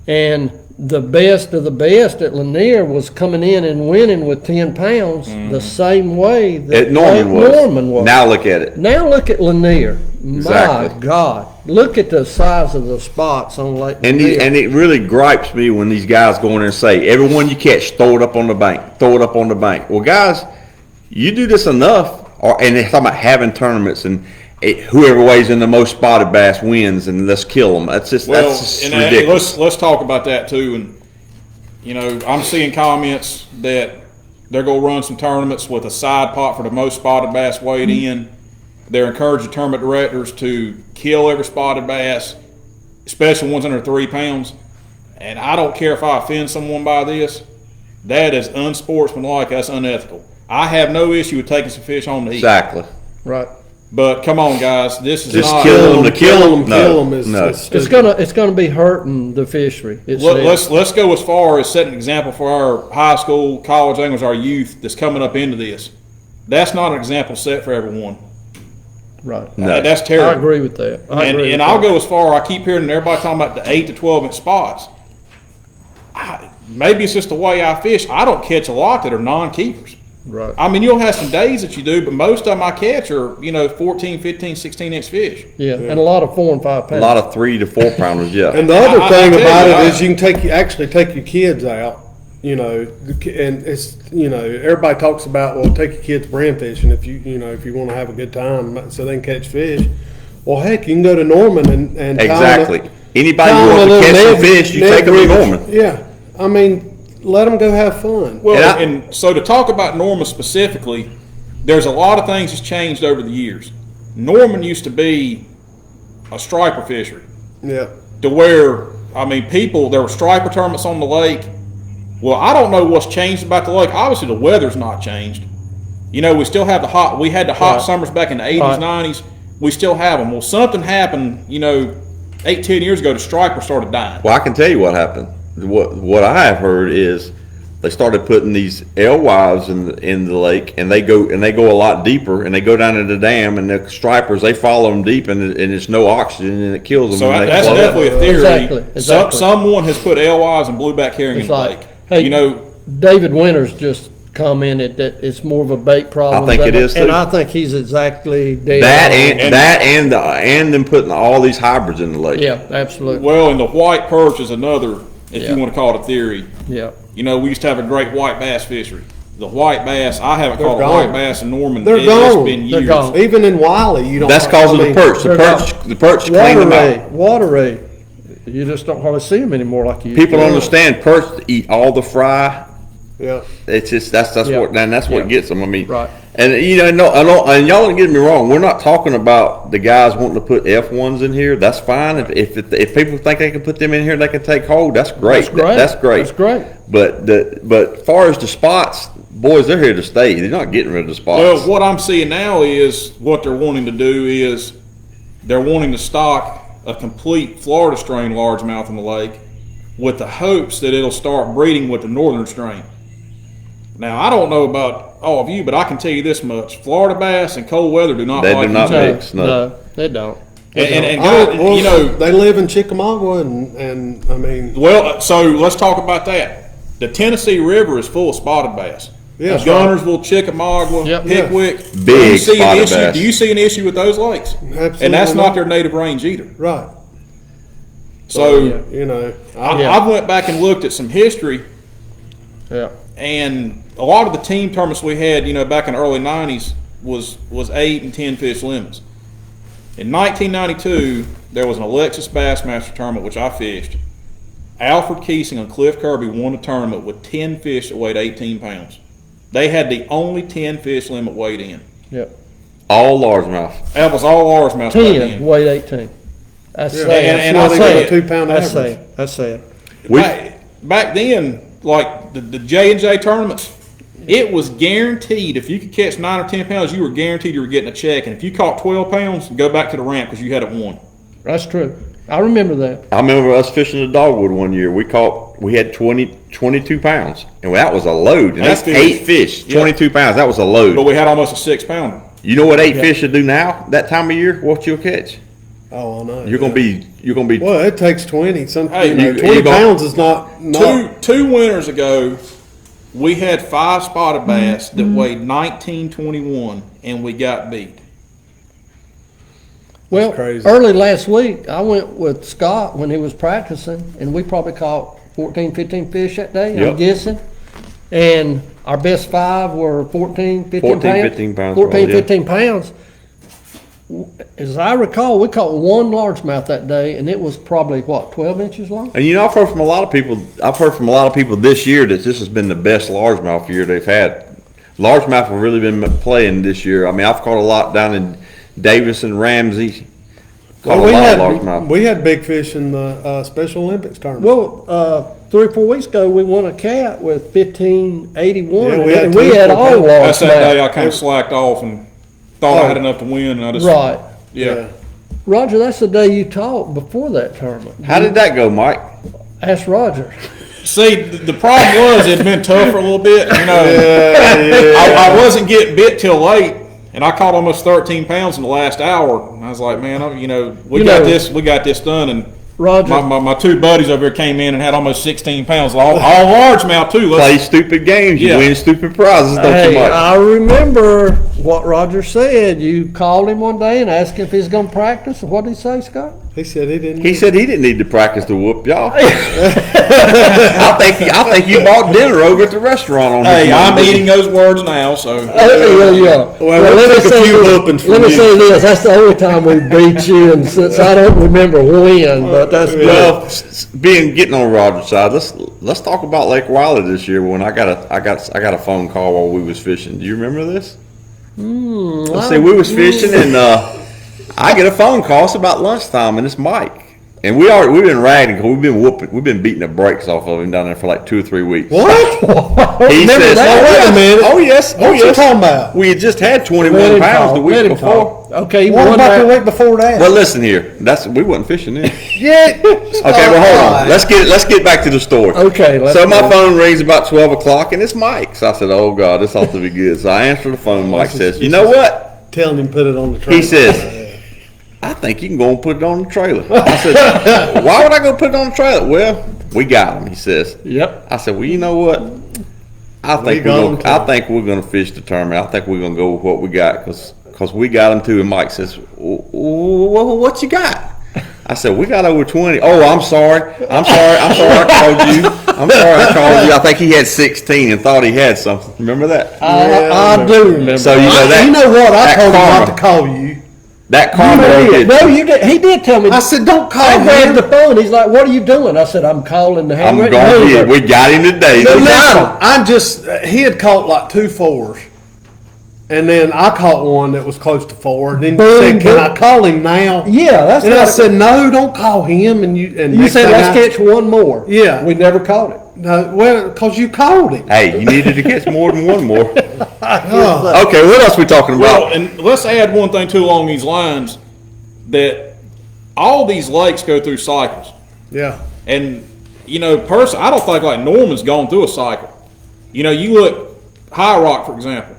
And the best of the best at Lanier was coming in and winning with 10 pounds the same way that Norman was. Norman was. Now look at it. Now look at Lanier. Exactly. My God. Look at the size of the spots on Lake And Lanier. and it really gripes me when these guys go in there and say, everyone you catch, throw it up on the bank, throw it up on the bank. Well, guys, you do this enough, and they're talking about having tournaments and whoever weighs in the most spotted bass wins, and let's kill them. That's just and ridiculous. let's talk about that too. And you know, I'm seeing comments that they're gonna run some tournaments with a side pot for the most spotted bass weighed in. They're encouraging tournament directors to kill every spotted bass, especially ones under 3 pounds. And I don't care if I offend someone by this. That is unsportsmanlike. That's unethical. I have no issue with taking some fish home to eat. Exactly. Right. But come on, guys, this is Just not. kill them to kill them. Kill them is No. It's gonna be hurting the fishery. Let's go as far as setting an example for our high school, college anglers, our youth that's coming up into this. That's not an example set for everyone. Right. No. That's I terrible. agree with that. And I'll go as far. I keep hearing everybody talking about the 8 to 12 inch spots. Maybe it's just the way I fish. I don't catch a lot that are non-keepers. Right. I mean, you'll have some days that you do, but most of them I catch are, 14, 15, 16 inch fish. Yeah, and a lot of 4 and 5 pounds. A lot of 3 to 4 pounders, yeah. And the other I thing tell about you, it is you can actually take your kids out, and it's, everybody talks about, well, take your kids brand fishing if if you want to have a good time so they can catch fish. Well, heck, you can go to Norman and Exactly. Anybody who wants to catch some fish, you take them to Norman. Yeah, I mean, let them go have fun. Well, and so to talk about Norman specifically, there's a lot of things that's changed over the years. Norman used to be a striper fishery. Yeah. To where, there were striper tournaments on the lake. Well, I don't know what's changed about the lake. Obviously, the weather's not changed. We still have we had the hot Right. summers back in the 80s, Right. 90s. We still have them. Well, something happened, 8, 10 years ago, the striper started dying. Well, I can tell you what happened. What I have heard is they started putting these alewives in the lake, and they go a lot deeper, and they go down to the dam, and the stripers they follow them deep, and it's no oxygen, and it kills them. So when they that's float. definitely a theory. Exactly. Someone has put alewives and blueback herring in It's the like, lake. hey, David Winters just commented that it's more of a bait problem. I think it is, And too. I think he's exactly dead That on. and them putting all these hybrids in the lake. Yeah, absolutely. Well, and the white perch is another, if Yeah. you want to call it a theory. Yeah. We used to have a great white bass fishery. The white bass, I haven't They're caught a gone. white bass in Norman. They're It's gone. been They're years. gone. Even in Wiley, you don't. That's because of the perch. The perch clean Water them ray, out. water ray. You just don't hardly see them anymore like you used People to. don't understand perch eat all the fry. Yeah. It's just that's Yeah. what Yeah. gets them. I mean, Right. And and y'all don't get me wrong. We're not talking about the guys wanting to put F1s in here. That's fine. If people think they can put them in here, they can take hold. That's great. That's great. That's great. That's great. But far as the spots, boys, they're here to stay. They're not getting rid of the spots. Well, what I'm seeing now is what they're wanting to do is they're wanting to stock a complete Florida strain largemouth in the lake with the hopes that it'll start breeding with the northern strain. Now, I don't know about all of you, but I can tell you this much. Florida bass and cold weather do not They like do not each other. mix. No. No, they don't. And Oh, guys, well, they live in Chickamauga, and I mean, well, so let's talk about that. The Tennessee River is full of spotted bass. Yeah. Gunnersville, Chickamauga, Yep. Pickwick. Big Do you see an spotted issue? bass. Do you see an issue with those lakes? Absolutely And that's not. not their native range either. right. So Yeah. I went back and looked at some history, Yeah. and a lot of the team tournaments we had, back in the early 90s was 8 and 10 fish limits. In 1992, there was an Alexis Bassmaster tournament, which I fished. Alfred Keesing and Cliff Kirby won the tournament with 10 fish that weighed 18 pounds. They had the only 10 fish limit weighed in. Yep. All largemouth. That was all ours, mouse back 10, then. weight 18. That's Yeah, sad. and that's I'll not tell even you, a 2-pound That's average. sad. That's sad. Back then, like the J&J tournaments, it was guaranteed if you could catch 9 or 10 pounds, you were guaranteed you were getting a check. And if you caught 12 pounds, go back to the ramp because you had it won. That's true. I remember that. I remember us fishing the dogwood one year. We had 22 pounds, and that was a load. And that's Eight 8 fish. fish, Yeah. 22 pounds. That was a But load. we had almost a 6-pounder. You know what 8 fish will do now? That time of year, what you'll catch? Oh, I know. You're gonna be. Well, it takes 20. Hey, You know, you 20 gonna- pounds is not. Two winters ago, we had 5 spotted bass that weighed 1921, and we got beat. Well, crazy. early last week, I went with Scott when he was practicing, and we probably caught 14, 15 fish that day, Yep. I'm guessing. And our best 5 were 14, 15 14, pounds. 15 pounds, 14, yeah. 15 pounds. As I recall, we caught one largemouth that day, and it was probably, what, 12 inches long? And you know, I've heard from a lot of people. I've heard from a lot of people this year that this has been the best largemouth year they've had. Largemouth have really been playing this year. I mean, I've caught a lot down in Davis and Ramsey. Caught Well, a lot of largemouth. we had big fish in the Special Olympics tournament. Well, 3 or 4 weeks ago, we won a cat with 1581, Yeah, we had and we two had full all pounds. That's that day largemouth. I kind of slacked off and thought I had enough to win, and I just Right. yeah. Roger, that's the day you taught before that tournament. How did that go, Mike? Ask Roger. See, the problem was it'd been tough for a little bit. You know, I wasn't getting bit till late, and I caught almost 13 pounds in the last hour. And I was like, man, we You got know- this done. And Roger. my 2 buddies over here came in and had almost 16 pounds, all largemouth too. Play stupid games. You Yeah. win stupid prizes, don't Hey, you, Mike? I remember what Roger said. You called him one day and asked him if he's going to practice. What did he say, Scott? He said he didn't. He said he didn't need to practice to whoop y'all. I think you bought dinner over at the restaurant on Hey, this I'm Monday. eating those words now, so. Yeah. Well, we took a few whoopings let from me you. say this. That's the only time we beat you, and since I don't remember when, but that's good. Well, getting on Roger's side, let's talk about Lake Wiley this year. When I got a phone call while we was fishing. Do you remember this? Let's see, we was fishing and I get a phone call. It's about lunchtime, and it's Mike. And we've been riding because we've been beating the brakes off of him down there for like 2 or 3 weeks. What? He Remember says, that? Wait a minute. "Oh yes, oh What you yes." talking about? We had just had Let 21 him pounds talk. the Let week him before. talk. Okay, What one about the back. week before that? Well, listen here. We wasn't fishing then. Yeah. Okay, well, hold on. Let's get back to the story. Okay, let's So my go. phone rings about 12 o'clock, and it's Mike. So I said, "Oh God, this ought to be good." So I answer the phone. Mike says, "You know what?" Telling him put it on the trailer. He says, "I think you can go and put it on the trailer." I said, "Why would I go put it on the trailer?" "Well, we got him," he says. Yep. I said, "Well, you know what? I think got we're 'em gonna. too. I think we're gonna fish the tournament. I think we're gonna go with what we got because we got him too." And Mike says, "What you got?" I said, "We got over 20. Oh, I'm sorry. I called you. I'm sorry I called you. I think he had 16 and thought he had something. Remember that? I do remember. So you know that. You know what? I that told him karma, not to call you. That karma did. No, you did. He did tell me. I said, don't call I grabbed him. the phone. He's like, "What are you doing?" I said, "I'm calling the I'm handwritten going to number." get. We got him today. But We got listen, him. I just, he had caught like 2 4s. And then I caught one that was close to 4. And then Boom, you said, "Can boom. I call him now?" Yeah, that's And not I a- said, "No, don't call him." And you next said, thing "Let's I- catch one more." Yeah. We never caught it. No, well, because you called him. Hey, you needed to catch more than one more. Oh. Okay, what else we talking Well, about? and let's add one thing too along these lines, that all these lakes go through cycles. Yeah. And, personally, I don't think like Norman's gone through a cycle. You look, High Rock, for example.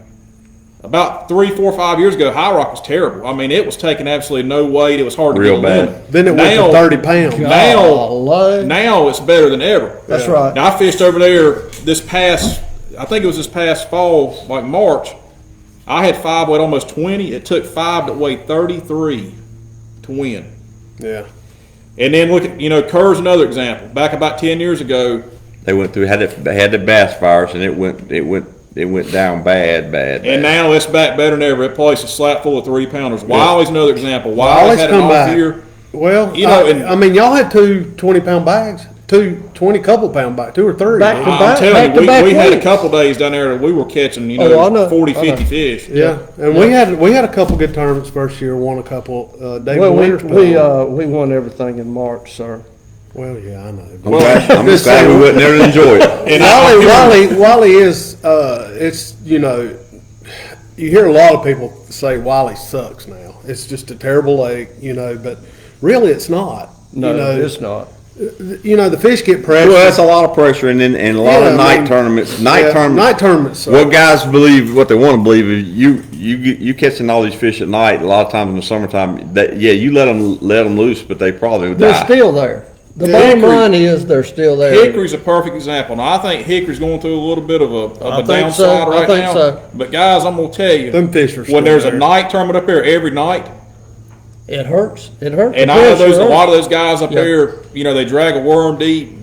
About 3, 4, 5 years ago, High Rock was terrible. I mean, it was taking absolutely no weight. It was hard to Real get a bad. limit. Then it went Now- to 30 pounds. Golly. Now it's better than ever. That's right. Now, I fished over there I think it was this past fall, like March. I had 5 weighed almost 20. It took 5 that weighed 33 to win. Yeah. And then look at, Kerr's another example. Back about 10 years ago, They went through had the bass fires and it went down bad. and now it's back better than ever. That place is slap full of 3-pounders. Wiley's another example. Wiley's Wiley's had an come off back. year. Well, and- I mean, y'all had 2 20-pound bags, 2 20-couple-pound bags, 2 or 3. Back to I'm back- telling back you, to back we had a weeks. couple days down there that we were catching, Oh, I know. 40, I 50 know. fish. Yeah, and we had a couple good tournaments first year. Won a couple. David Well, Winters. we won everything in March, sir. Well, yeah, I know. I'm just glad we wouldn't ever enjoy it. And Wiley is. It's you hear a lot of people say Wiley sucks now. It's just a terrible lake, but really it's not. No, it's not. you know, the fish get pressure. Well, that's a lot of pressure, and then and a lot Yeah, of I night mean, tournaments. Night tournaments. What guys believe, what they want to believe is you catching all these fish at night. A lot of times in the summertime, that you let them loose, but they probably would They're die. still there. The Yeah. bottom Hickory- line is they're still there. Hickory's a perfect example. Now, I think Hickory's going through a little bit of a I think downside so. I right think now. so. But guys, I'm gonna tell you, Them fish are still when there's there. a night tournament up there every night, It hurts. It hurts. and The I know fish there's a hurt. lot of those guys up Yeah. there, you know, they drag a worm deep.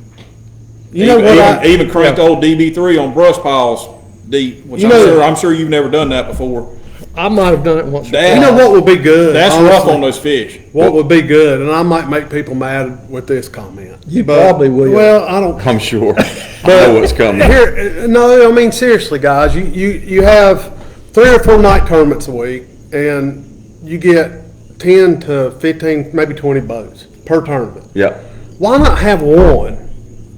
You know what? Even cranked old DB3 on brush piles deep, which You know- I'm sure you've never done that before. I might have done it once or That- You know what would be good? That's honestly? rough on those fish. What would be good, and I might make people mad with this comment. You probably will. Well, I don't. I'm sure. I know what's coming. Here, no, I mean seriously, guys. You have 3 or 4 night tournaments a week, and you get 10 to 15, maybe 20 boats per tournament. Yeah. Why not have one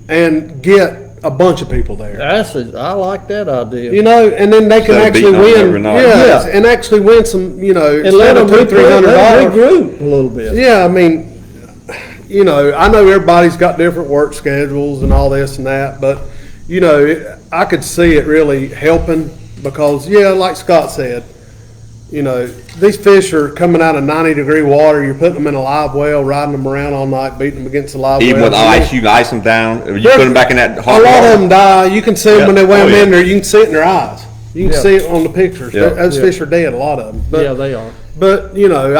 and get a bunch of people there? I like that idea. You know, and then they can Instead of actually beating on them every win. night. Yes, Yeah. and actually win some. You know, And let instead them of $200-300. regroup a little bit. Yeah, I mean, you know, I know everybody's got different work schedules and all this and that, but, you know, I could see it really helping because, yeah, like Scott said, you know, these fish are coming out of 90-degree water. You're putting them in a live well, riding them around all night, beating them against the live well. Even with ice, you can ice them down. You put them back in that A hot lot of water. them die. You can see them when they weigh Oh, them yeah. in there. You can see it in their eyes. You can Yeah. see it on the pictures. Yeah. Those fish are dead, a lot of them. But, Yeah, they are. But, you know,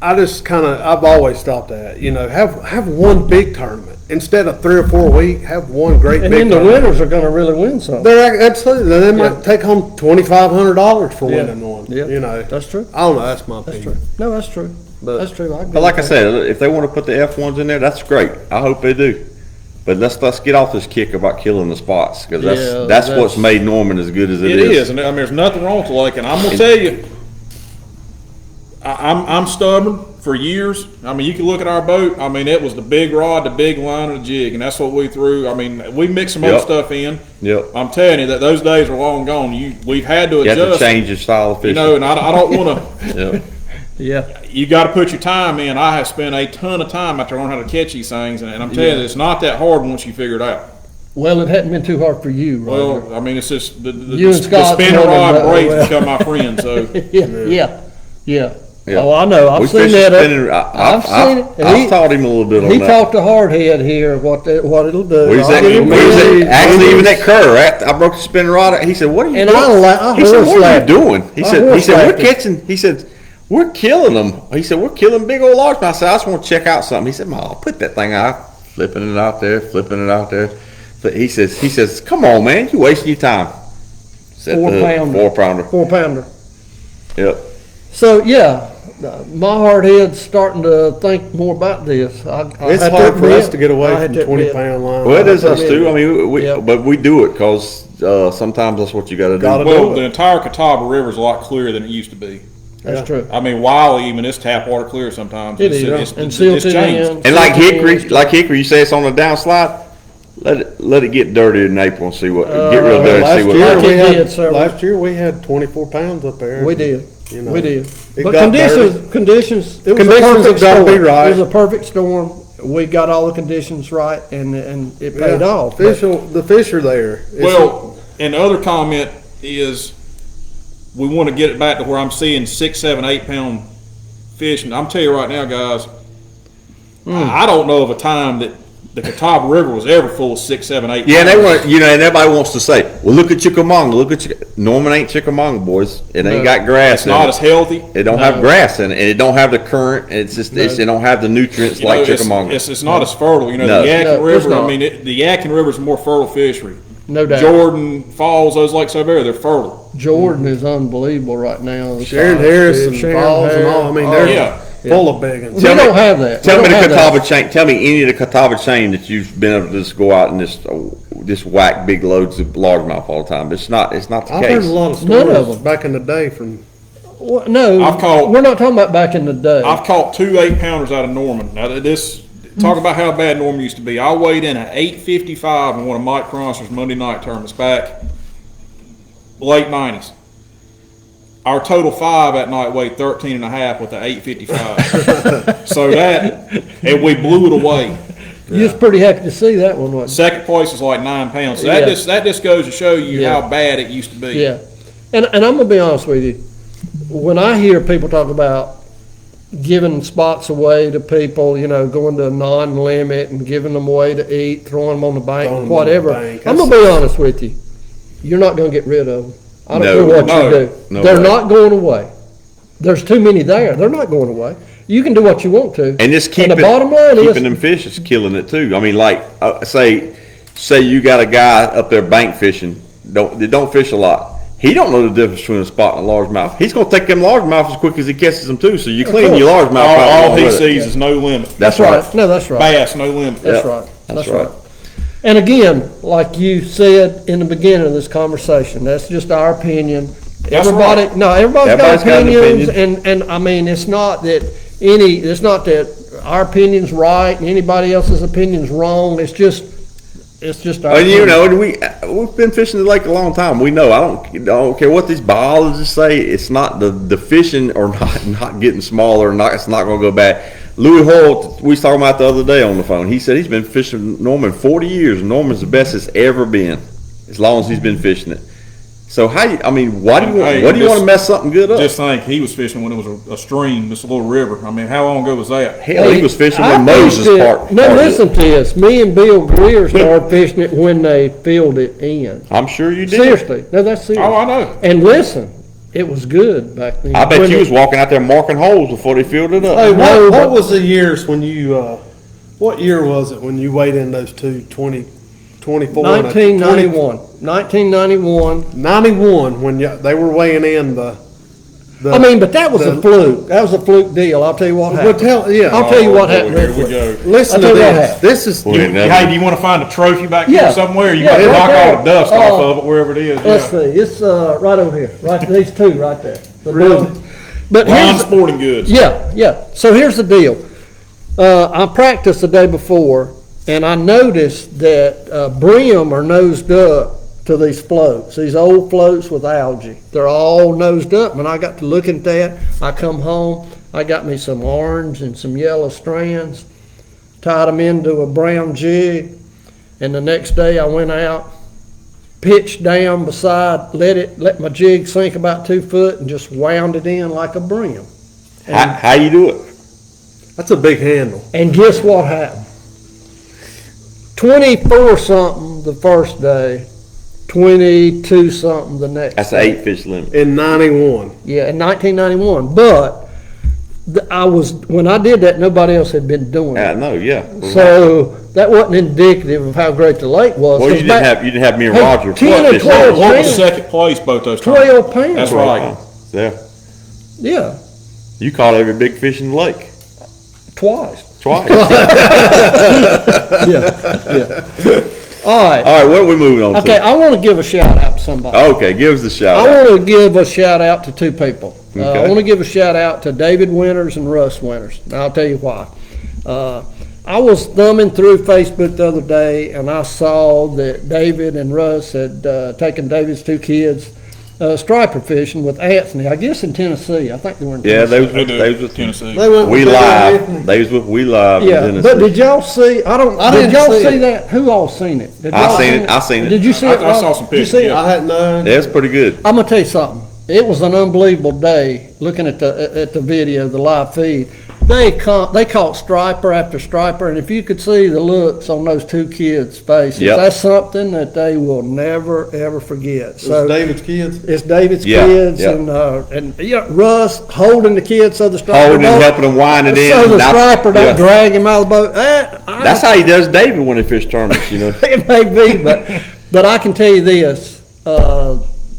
I've always thought that, you know, have one big tournament. Instead of 3 or 4 a week, have one great And big then the tournament. winners are gonna really win something. Absolutely, they might Yeah. take home $2,500 for Yeah. winning one, Yeah. you know. That's true. I don't know, that's my That's opinion. true. No, that's true. That's true. I agree But like I with that. said, if they want to put the F1s in there, that's great. I hope they do. But let's get off this kick about killing the spots because Yeah, that's what's that's- made Norman as good as It is, and I mean, there's nothing wrong with the lake, and I'm gonna tell you, I'm stubborn for years. I mean, you can look at our boat. I mean, it was the big rod, the big line, and the jig, and that's what we threw. I mean, we mixed some other Yep. stuff in. Yep. I'm telling you that those days are long gone. We've had to You have to adjust. change your style of You fishing. know, and I don't want to. Yep. Yeah. You got to put your time in. I have spent a ton of time after learning how to catch these things, and I'm telling you, it's not that hard once you figure it out. Well, it hadn't been too hard for you, Roger. Well, I mean, it's just the You and Scott spinner told him rod that braids well. become my friend. So Yeah. Yeah. Yeah. Oh, I know. I've We seen fish that. spinning. I've seen it. And I've taught him a little bit on He that. talked to Hardhead here what it'll do. Where's that? I'll give him credit. Actually, even that Kerr, I broke the spinning rod. He said, "What are you And doing?" I He said, horse "What are you laughed. doing?" He I said, horse "We're laughed. catching." He said, "We're killing them." He said, "We're killing big old large." I said, "I just want to check out something." He said, "Ma, I'll put that thing out, flipping it out there, flipping it out there." But he says, "Come on, man, you wasting your time." Set 4 the pounder. 4-pounder. 4-pounder. Yep. So, yeah, my hardhead's starting to think more about this. It's had hard for us admit- to get I away had from to admit. 20-pound line. Well, it is us Yeah. too. I mean, Yeah. but we do it because sometimes that's what you got to do. Gotta do well, it. the entire Catawba River is a lot clearer than it used to be. That's true. I mean, Wiley, even it's tap water clear sometimes. It It's- is. it's- And it's silted changed. in. And like silted Hickory, you say it's on the downslide. Let it get dirty in April and see what get real dirty and Last see what. year, Like we it had, did several. last year we had 24 pounds up there. We did. You know, We did. it But got conditions, dirty. conditions, it was Conditions a have perfect gotta storm. be right. It was a perfect storm. We got all the conditions right and it paid Yeah, off. the fish are there. It's- Well, and the other comment is, we want to get it back to where I'm seeing 6, 7, 8 pound fish. And I'm telling you right now, guys, I don't know of a time that the Catawba River was ever full of 6, 7, 8. Yeah, and they pounds. want and everybody wants to say, well, look at Chickamauga, look at Norman ain't Chickamauga, boys. It ain't got grass It's in not it. as healthy. It don't have grass in it, and it don't have the current. And it's just it don't have the nutrients You know, like it's- Chickamauga. It's not as fertile. You know, No. the Yadkin No, it's River, I not. mean, the Yadkin River is a more fertile fishery. No doubt. Jordan Falls, those lakes over there, they're fertile. Jordan is unbelievable right now. The Sharon size. Harris and Sharon Falls and all. I mean, they're Yeah. full of big ones. We don't have that. Tell We me don't the have that. Catawba chain. Tell me any of the Catawba chain that you've been able to just go out and just whack big loads of largemouth all the time. It's not the I've case. heard a lot of None of stories them. back in the day from. Well, no, I've caught- we're not talking about back in the day. I've caught 2 8-pounders out of Norman. Now, talk about how bad Norman used to be. I weighed in at 855 in one of Mike Cronster's Monday night tournaments back late 90s. Our total 5 that night weighed 13 and a half with the 855. So and we blew it away. You was pretty happy to see that one, wasn't Second place was like 9 pounds. So Yeah. that just goes to show you Yeah. how bad it used to be. you? Yeah. And I'm gonna be honest with you. When I hear people talk about giving spots away to people, you know, going to a non-limit and giving them away to eat, throwing them on the bank, Throwing them on whatever, the bank. I'm gonna be honest with you. You're not gonna get rid of them. I don't No, care what no, you do. no They're way. not going away. There's too many there. They're not going away. You can do what you want to. And just the bottom line keeping is, them fish is killing it too. I mean, like, say you got a guy up there bank fishing, they don't fish a lot. He don't know the difference between a spot and a largemouth. He's gonna take them largemouth as quick as he catches them too. So you clean course. your largemouth out. All along he with it. sees is no limit. That's right. right. No, that's right. Bass, no limit. That's Yeah, right. that's That's right. right. And again, like you said in the beginning of this conversation, that's just our opinion. That's Everybody, right. no, everybody's Everybody's got got an opinions, opinion. and I mean, it's not that our opinion's right and anybody else's opinion's wrong. It's just our And you opinion. know, we've been fishing the lake a long time. We know. I don't care what these biologists say. It's not the fishing or not getting smaller. It's not going to go bad. Louis Hoyle, we was talking about the other day on the phone. He said he's been fishing Norman 40 years. And Norman's the best it's ever been, as long as he's been fishing it. So why do you Hey, want just- to mess something good up? Just think, he was fishing when it was a stream, just a little river. I mean, how long ago was that? Hell, he was fishing I when Moses fished it- part. No, parted it. listen to this. Me and Bill Greer started fishing it when they filled it in. I'm sure you did. Seriously, no, that's serious. Oh, I know. And listen, it was good back then. I bet When you it- was walking out there marking holes before they filled it up. Hey, No, what but- was the years when you, what year was it when you weighed in those two, 24? 1991. 1991. 91, when they were weighing in the. I mean, but that was a the- fluke. That was a fluke deal. I'll tell you what happened. yeah. I'll tell you what Oh, happened. here real we quick. go. Listen I'll to tell you what this. happened. This is, Well, it never- Hey, do you want to find a trophy back Yeah. here somewhere? You Yeah, got to right knock there. all the dust Oh. off of it, wherever it is. Let's Yeah. see. It's right over here. Right, these two right there. The Really? building. But Ron here's, Sporting Goods. yeah, yeah. So here's the deal. I practiced the day before, and I noticed that brim are nosed up to these floats, these old floats with algae. They're all nosed up. When I got to looking at that, I come home, I got me some orange and some yellow strands, tied them into a brown jig, and the next day I went out, pitched down beside, let my jig sink about 2 foot, and just wound it in like a brim. How you do it? that's a big handle. And guess what happened? 24 something the first day, 22 something the next. That's the 8 fish limit. In 91. Yeah, in 1991. But when I did that, nobody else had been doing Yeah, it. no, yeah. So that wasn't indicative of how great the lake was. Well, 'cause you back- didn't have me and Hey, Roger. 10 flood and fishing. 12. What was Man. second place both those times? 12 pounds. That's right. Yeah. Yeah, You caught every big fish in the lake. twice. Twice. Yeah. All right. All right, what are we moving on Okay, to? I want to give a shout out to somebody. Okay, give us the shout I out. want to give a shout out to two people. I Okay. want to give a shout out to David Winters and Russ Winters. Now, I'll tell you why. I was thumbing through Facebook the other day, and I saw that David and Russ had taken David's two kids striper fishing with Anthony, I guess in Tennessee. I think they were in Yeah, Tennessee. they was with Tennessee. They went We with Live. Anthony. They was with We Live in Yeah, Tennessee. but did y'all see? I Did didn't y'all see see it. that? Who all seen it? Did I y'all seen it. I seen it. Did you see it? I saw Rob? some Did you pictures, see it? yeah. I had no. Yeah, it's pretty good. I'm gonna tell you something. It was an unbelievable day looking at the video, the live feed. They caught striper after striper, and if you could see the looks on those two kids' faces, Yep. that's something that they will never ever forget. It So was David's kids. it's David's Yeah, kids yeah. and Russ holding the kids so the striper Holding and don't- helping them wind it in. so the Now- striper don't yeah. drag him out of the boat. That's how he does David when he fish tournaments, you know. It may be, but I can tell you this,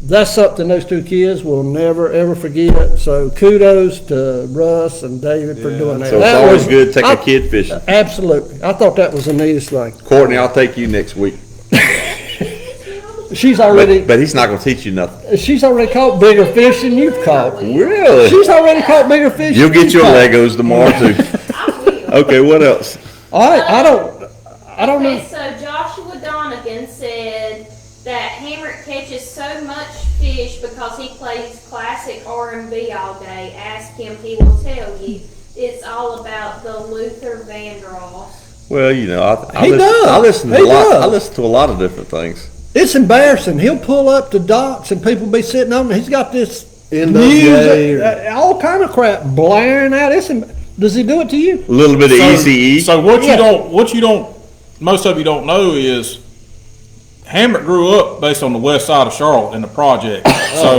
that's something those two kids will never, ever forget. So kudos to Russ and David for doing that. So it's That always was- good to take I- a kid fishing. Absolutely. I thought that was the neatest thing. Courtney, I'll take you next week. She's already, But he's not going to teach you nothing. she's already caught bigger fish than you've caught. Really? She's already caught bigger fish. You'll than get you've your caught. Legos tomorrow too. I will. Okay, what else? All right, I don't know. Okay, so Joshua Donegan said that Hamrick catches so much fish because he plays classic R&B all day. Ask him, he will tell you. It's all about the Luther Vandross. Well, you know, He does. I listen to He a lot. does. I listen to a lot of different things. It's embarrassing. He'll pull up to docks and people be sitting on. He's got this NWA music, all kind of crap blaring out. Does he do it to you? A little bit of ECE. So what Yeah. you don't, most of you don't know is Hamlet grew up based on the west side of Charlotte in the project. So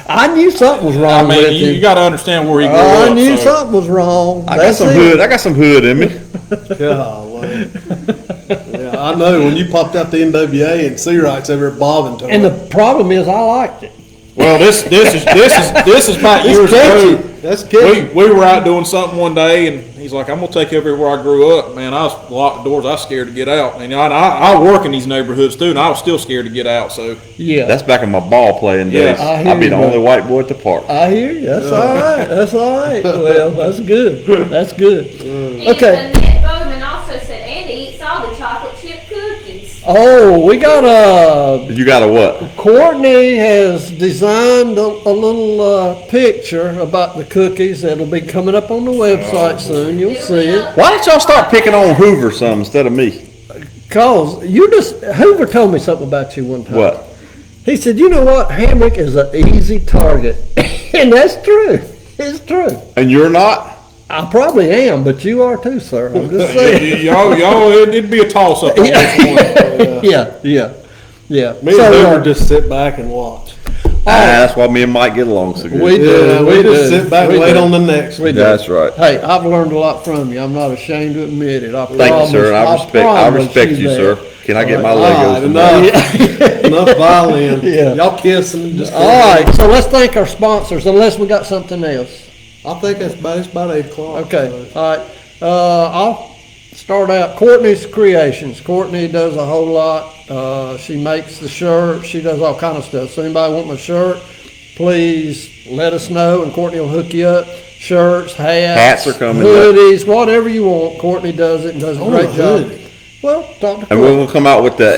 I knew something was I wrong with mean, you him. got to understand where he grew up. I knew so- something was wrong. I got That's some it. hood. I got some hood in me. Golly. Yeah, I know, when you popped out the NWA and C-Wright's over there bobbing to And it. the problem is, I liked it. Well, this is about years catchy. ago. That's good. We were out doing something one day, and he's like, "I'm gonna take you over here where I grew up." Man, I was locked the doors. I was scared to get out. And I work in these neighborhoods too, and I was still scared to get out. So Yeah. That's back in my ball playing Yeah, days. I hear I'd be you, the bro. only white boy at the park. I hear you. That's all right. That's all right. Well, that's good. That's good. Okay. And Annette Bowman also said Andy eats all the chocolate chip cookies. Oh, we got You got a what? Courtney has designed a little picture about the cookies that'll be coming up on the website soon. You'll see it. Why don't y'all start picking on Hoover some instead of me? Cause Hoover told me something about you one time. What? He said, you know what, Hamrick is an easy target. And that's true. It's true. And you're not? I probably am, but you are too, sir. I'm just saying. y'all, it'd be a toss up on this one. Yeah. Me So, and Hoover just sit back and watch. That's why me and Mike get along so good. We do. Yeah, we just do. sit back We and wait do. on the next We one. do. That's right. Hey, I've learned a lot from you. I'm not ashamed to admit it. I Thank you, sir. And I promise respect you, that. sir. Can I get my All right, Legos? from there? enough violin. Yeah. Y'all kissing. Just All right, so let's thank our sponsors, unless we got something else. I think it's about 8 o'clock. Okay, all right. I'll start out, Courtney's Creations. Courtney does a whole lot. She makes the shirts. She does all kind of stuff. So anybody want a shirt, please let us know, and Courtney will hook you up. Shirts, hats. Hats are coming up. Hoodies, whatever you want. Courtney does it and does a great job. hoodie. Well, talk to And Courtney. we're gonna come out with the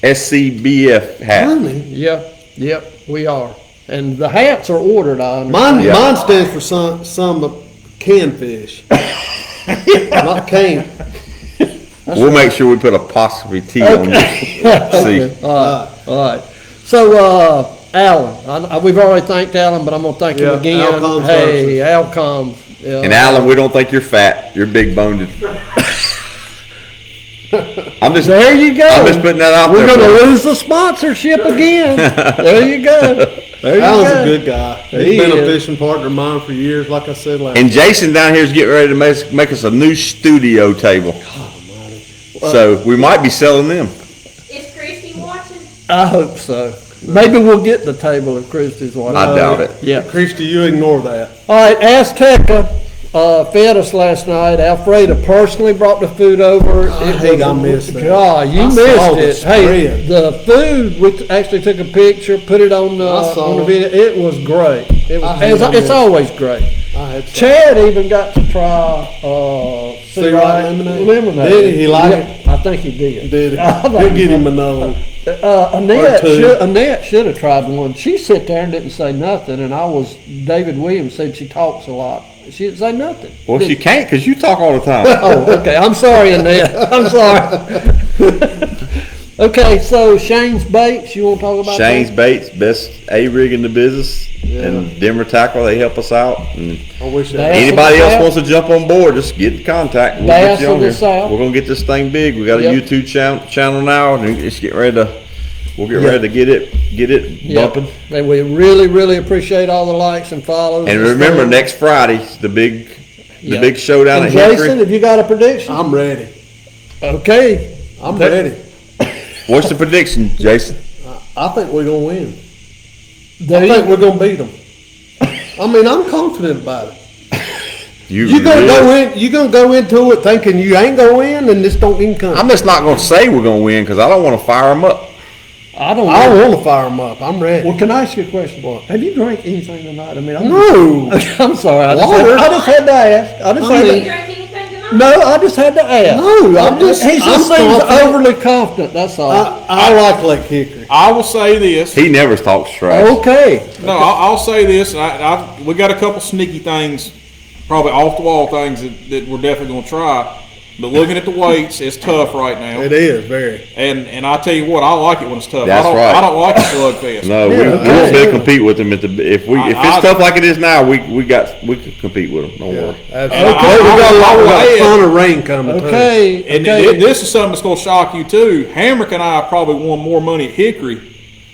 SCBF hat. Honey. Yep, we are. And the hats are ordered, I understand. Mine stands for some canned fish. Not cane. We'll make sure we put apostrophe T on you. See, All right. So, Alan, we've already thanked Alan, but I'm gonna thank him Yeah, again. Alcom Hey, Alcom. Yeah. and Alan, we don't think you're fat. You're big boned. I'm just There you go. I'm just putting that out We're there. gonna for you. lose the sponsorship again. There you go. There you Alan's go. a good guy. He He's been a is. fishing partner of mine for years, like I said last. And Jason down here is getting ready to make us a new studio table. So we might be selling them. Is Christy watching? I hope so. Maybe we'll get the table if Christie's watching. I doubt it. Yeah. Christy, you ignore that. All right, Azteca fed us last night. Alfreda personally brought the food over. I missed that. God, you I missed saw the it. Hey, spread. the food, we actually took a picture, put it on I saw on the it. video. It was great. It was, I hate on it's this. always great. I had some. Chad even got to try Sea Right lemonade? lemonade. Did he like Yeah, it? I think he did. Did it? I think We'll he get him did. another one. Annette Or two. should have tried one. She sat there and didn't say nothing, and David Williams said she talks a lot. She didn't say nothing. Well, she can't because you talk all the time. Oh, okay. I'm sorry, Annette. I'm sorry. Okay, so Shane's Baits, you want to talk about Shane's that? Baits, best A-rig in the business, and Denver Tackle, they help us out. And I wish Bass that. anybody of the else South. wants to jump on board, just get in contact. We'll Bass get you on of the here. South. We're gonna get this thing big. We got a Yep. YouTube channel now, and it's getting ready to. We'll get Yep. ready to get it Yep. bumping. And we really, really appreciate all the likes and follows. And remember, next Friday, the big Yeah. showdown And at Jason, Hickory. have you got a prediction? I'm ready. Okay. I'm ready. What's the prediction, Jason? I think we're gonna win. There I you think we're gonna beat them. I mean, I'm confident about it. You gonna really- go in? You gonna go into it thinking you ain't gonna win, and this don't even come? I'm just not gonna say we're gonna win because I don't want to fire them up. I don't I know. don't want to fire them up. I'm ready. Well, can I ask you a question? Have you drank anything tonight? I mean, I'm No. I'm sorry. I just, Water. I just had to ask. I just I had Did mean- you to, drink anything tonight? no, I just had to ask. No, I'm just- He just I'm seems confident. overly confident. That's all. I like Lake Hickory. I will say this. He never talks trash. Okay. No, I'll say this. We got a couple sneaky things, probably off the wall things that we're definitely going to try. but looking at the weights, it's tough right now. It is very. And I tell you what, I like it when it's tough. That's I right. don't like a slugfest. No, we won't be able to compete with them if it's tough like it is now. We could compete with them. Don't worry. Absolutely. I- We got a I- I- ton of rain coming too. Okay, And okay. this is something that's going to shock you too. Hamrick and I probably won more money at Hickory.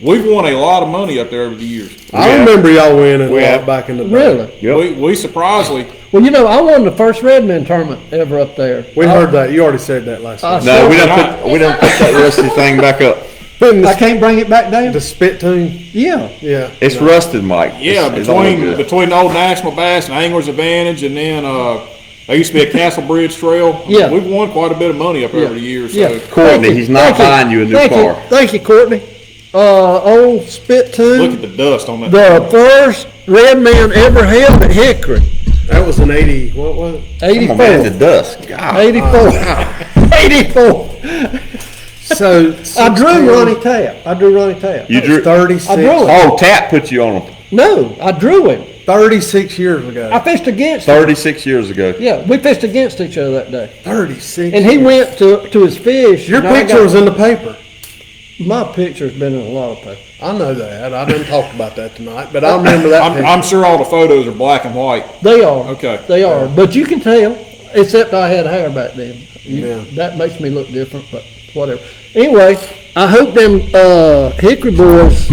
We've won a lot of money up there over the years. I remember y'all winning a We lot have. back in the day. Really? Yep. We surprisingly, Well, I won the first Redman tournament ever up there. We heard that. You already said that last I time. No, we Sure. don't put that rusty thing back up. I can't bring it back down? The spit tune. Yeah. Yeah. It's rusted, Mike. yeah, It's all good. between the old National Bass and Anglers Advantage, and then there used to be a Castle Bridge Trail. Yeah. We've won quite a bit of money up there over the years. So. Yeah. Courtney, Thank you. he's not Thank you. buying you a new Thank car. Thank you, Courtney. Old Spit Look Tune, at the dust on that. the first Redman ever held at Hickory, That was an 80. What was it? Come on, man, the 84. dust. God. 84. 84. So I drew Ronnie Tapp. You drew. 36. I drew it. Oh, Tap put you on him No, I drew him. 36 years ago. I fished against him. 36 years ago. Yeah, we fished against each other that day. 36. And he years. went to his fish. Your and I picture got- was in the paper. My picture's been in a lot of papers. I know that. I didn't talk about that tonight, but I remember that. picture. I'm sure all the photos are black and white. They are. Okay. They are. But you can tell, except I had hair back then. Yeah. That makes me look different, but whatever. Anyway, I hope them Hickory boys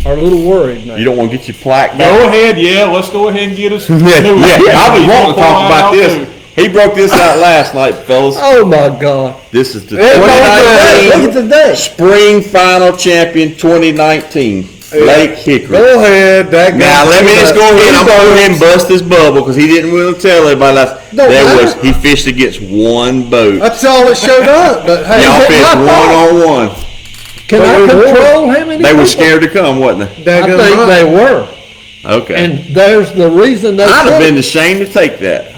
are a little worried now. You don't want to get your plaque Go back. ahead, yeah. Let's go ahead and get us. Yeah, I was wanting to talk about this. He broke this out last night, fellas. Oh my God. This is the Look at 2019 the day. Spring Final Champion 2019, Lake Hickory. Go ahead. That Now, guy- let me just go ahead. I'm going to go ahead and bust his bubble because he didn't really tell everybody last. Don't matter. He fished against one boat. That's all that showed up. But hey, Y'all it fished my fault? 1-on-1. Can I control how many They were people? scared to come, wasn't they? I daggone think right. they were. Okay. And there's the reason they I'd have couldn't. been ashamed to take that.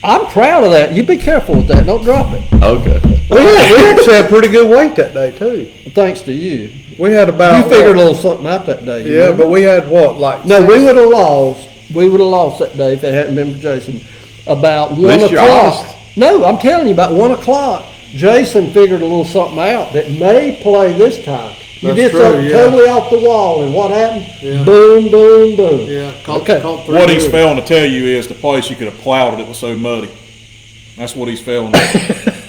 I'm proud of that. You be careful with that. Don't drop it. Okay. we actually had pretty good weight that day too. Thanks to you. We had about. You figured a little something out that day. you Yeah, remember? but we had what, like? No, we would have lost. We would have lost that day if it hadn't been for Jason. About 1 least you're o'clock. honest. No, I'm telling you, about 1 o'clock, Jason figured a little something out that may play this time. You That's did true, something yeah. totally off the wall, and what happened? Yeah. Boom, boom, boom. Yeah. Okay. What he's failing to tell you is the place you could have plowed it was so muddy. That's what he's failing.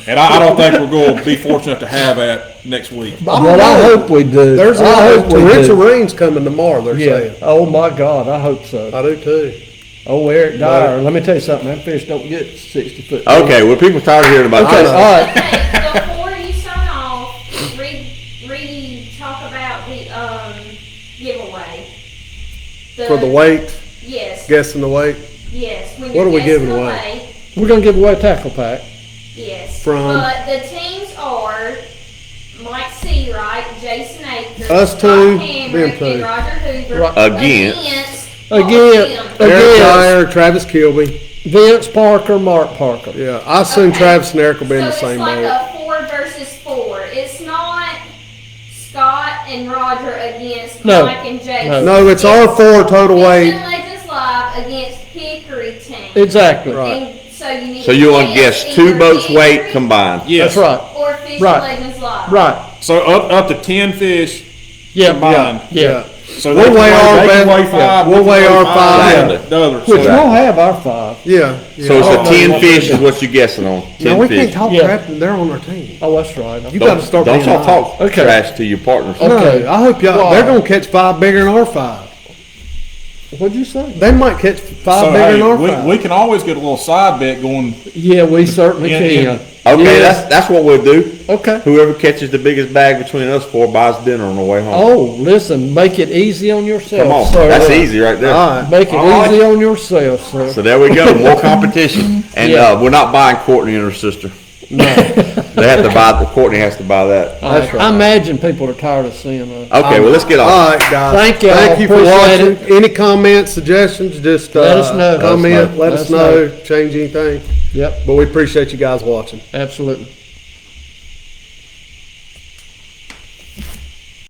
And I don't think we're going to be fortunate to have that next week. But I hope we do. There's a I lot hope of we torrential do. rains coming tomorrow. They're Yeah. saying. Oh my God, I hope so. I do too. Oh, Eric Dyer, let me tell you something. That fish don't get 60 foot. Okay, well, people tired of hearing about Okay, this. all right. Okay, before you sign off, talk about the, giveaway. For the weight, Yes, guessing the weight. yes. When What you're are we guessing giving the away? weight, We're gonna give away a tackle pack. yes. From- But the teams are Mike Seawright, Jason Akers, Us two, Scott them Hamrick, two. and Roger Hoover. Right. Against- Again. Eric Again. Dyer, Travis Kilby. Vince Parker, Mark Parker. Yeah, I assume Okay. Travis and Eric will be in the So same it's like boat. a 4 versus 4. It's not Scott and Roger against No. Mike and Jason. No, it's our four total weight. Fishing Legends Live against Hickory team. Exactly. Right. And so you need So you want to guess two either boats' weight Hickory combined? Yes. That's right. or Fishing Right. Legends Live. Right. So up to 10 fish Yeah. combined. Yeah. So We'll they can weigh our they can best- weigh yeah, five. we'll we can weigh our five. and the other. Which So- we'll have our 5. Yeah. So it's Oh, a 10 no, fish is what you're guessing on. 10 No, we fish. can't talk Yeah. crap. They're on our team. Oh, that's right. You got to start. Don't being y'all nice. talk Okay. trash to your partners. Okay. No, I hope y'all. Why? They're gonna catch 5 bigger than our 5. What'd you say? They might catch 5 So, bigger hey, than our we 5. can always get a little side bet going. Yeah, we certainly Yeah, can. Okay, Yes. that's what we'll do. Okay. Whoever catches the biggest bag between us four buys dinner on the way home. Oh, listen, make it easy on yourself, Come on, sir. that's easy right there. All right. Make it All right. easy on yourself, sir. So there we go, more competition. And Yeah. we're not buying Courtney and her sister. No. They have to buy, Courtney has to buy that. I imagine people are tired of seeing us. Okay, well, let's get All off. right, guys. Thank y'all. Thank you for Appreciate watching. Any comments, suggestions, just Let us know. comment. Let Let us us know. Change anything. Yep, But we appreciate you guys watching. absolutely.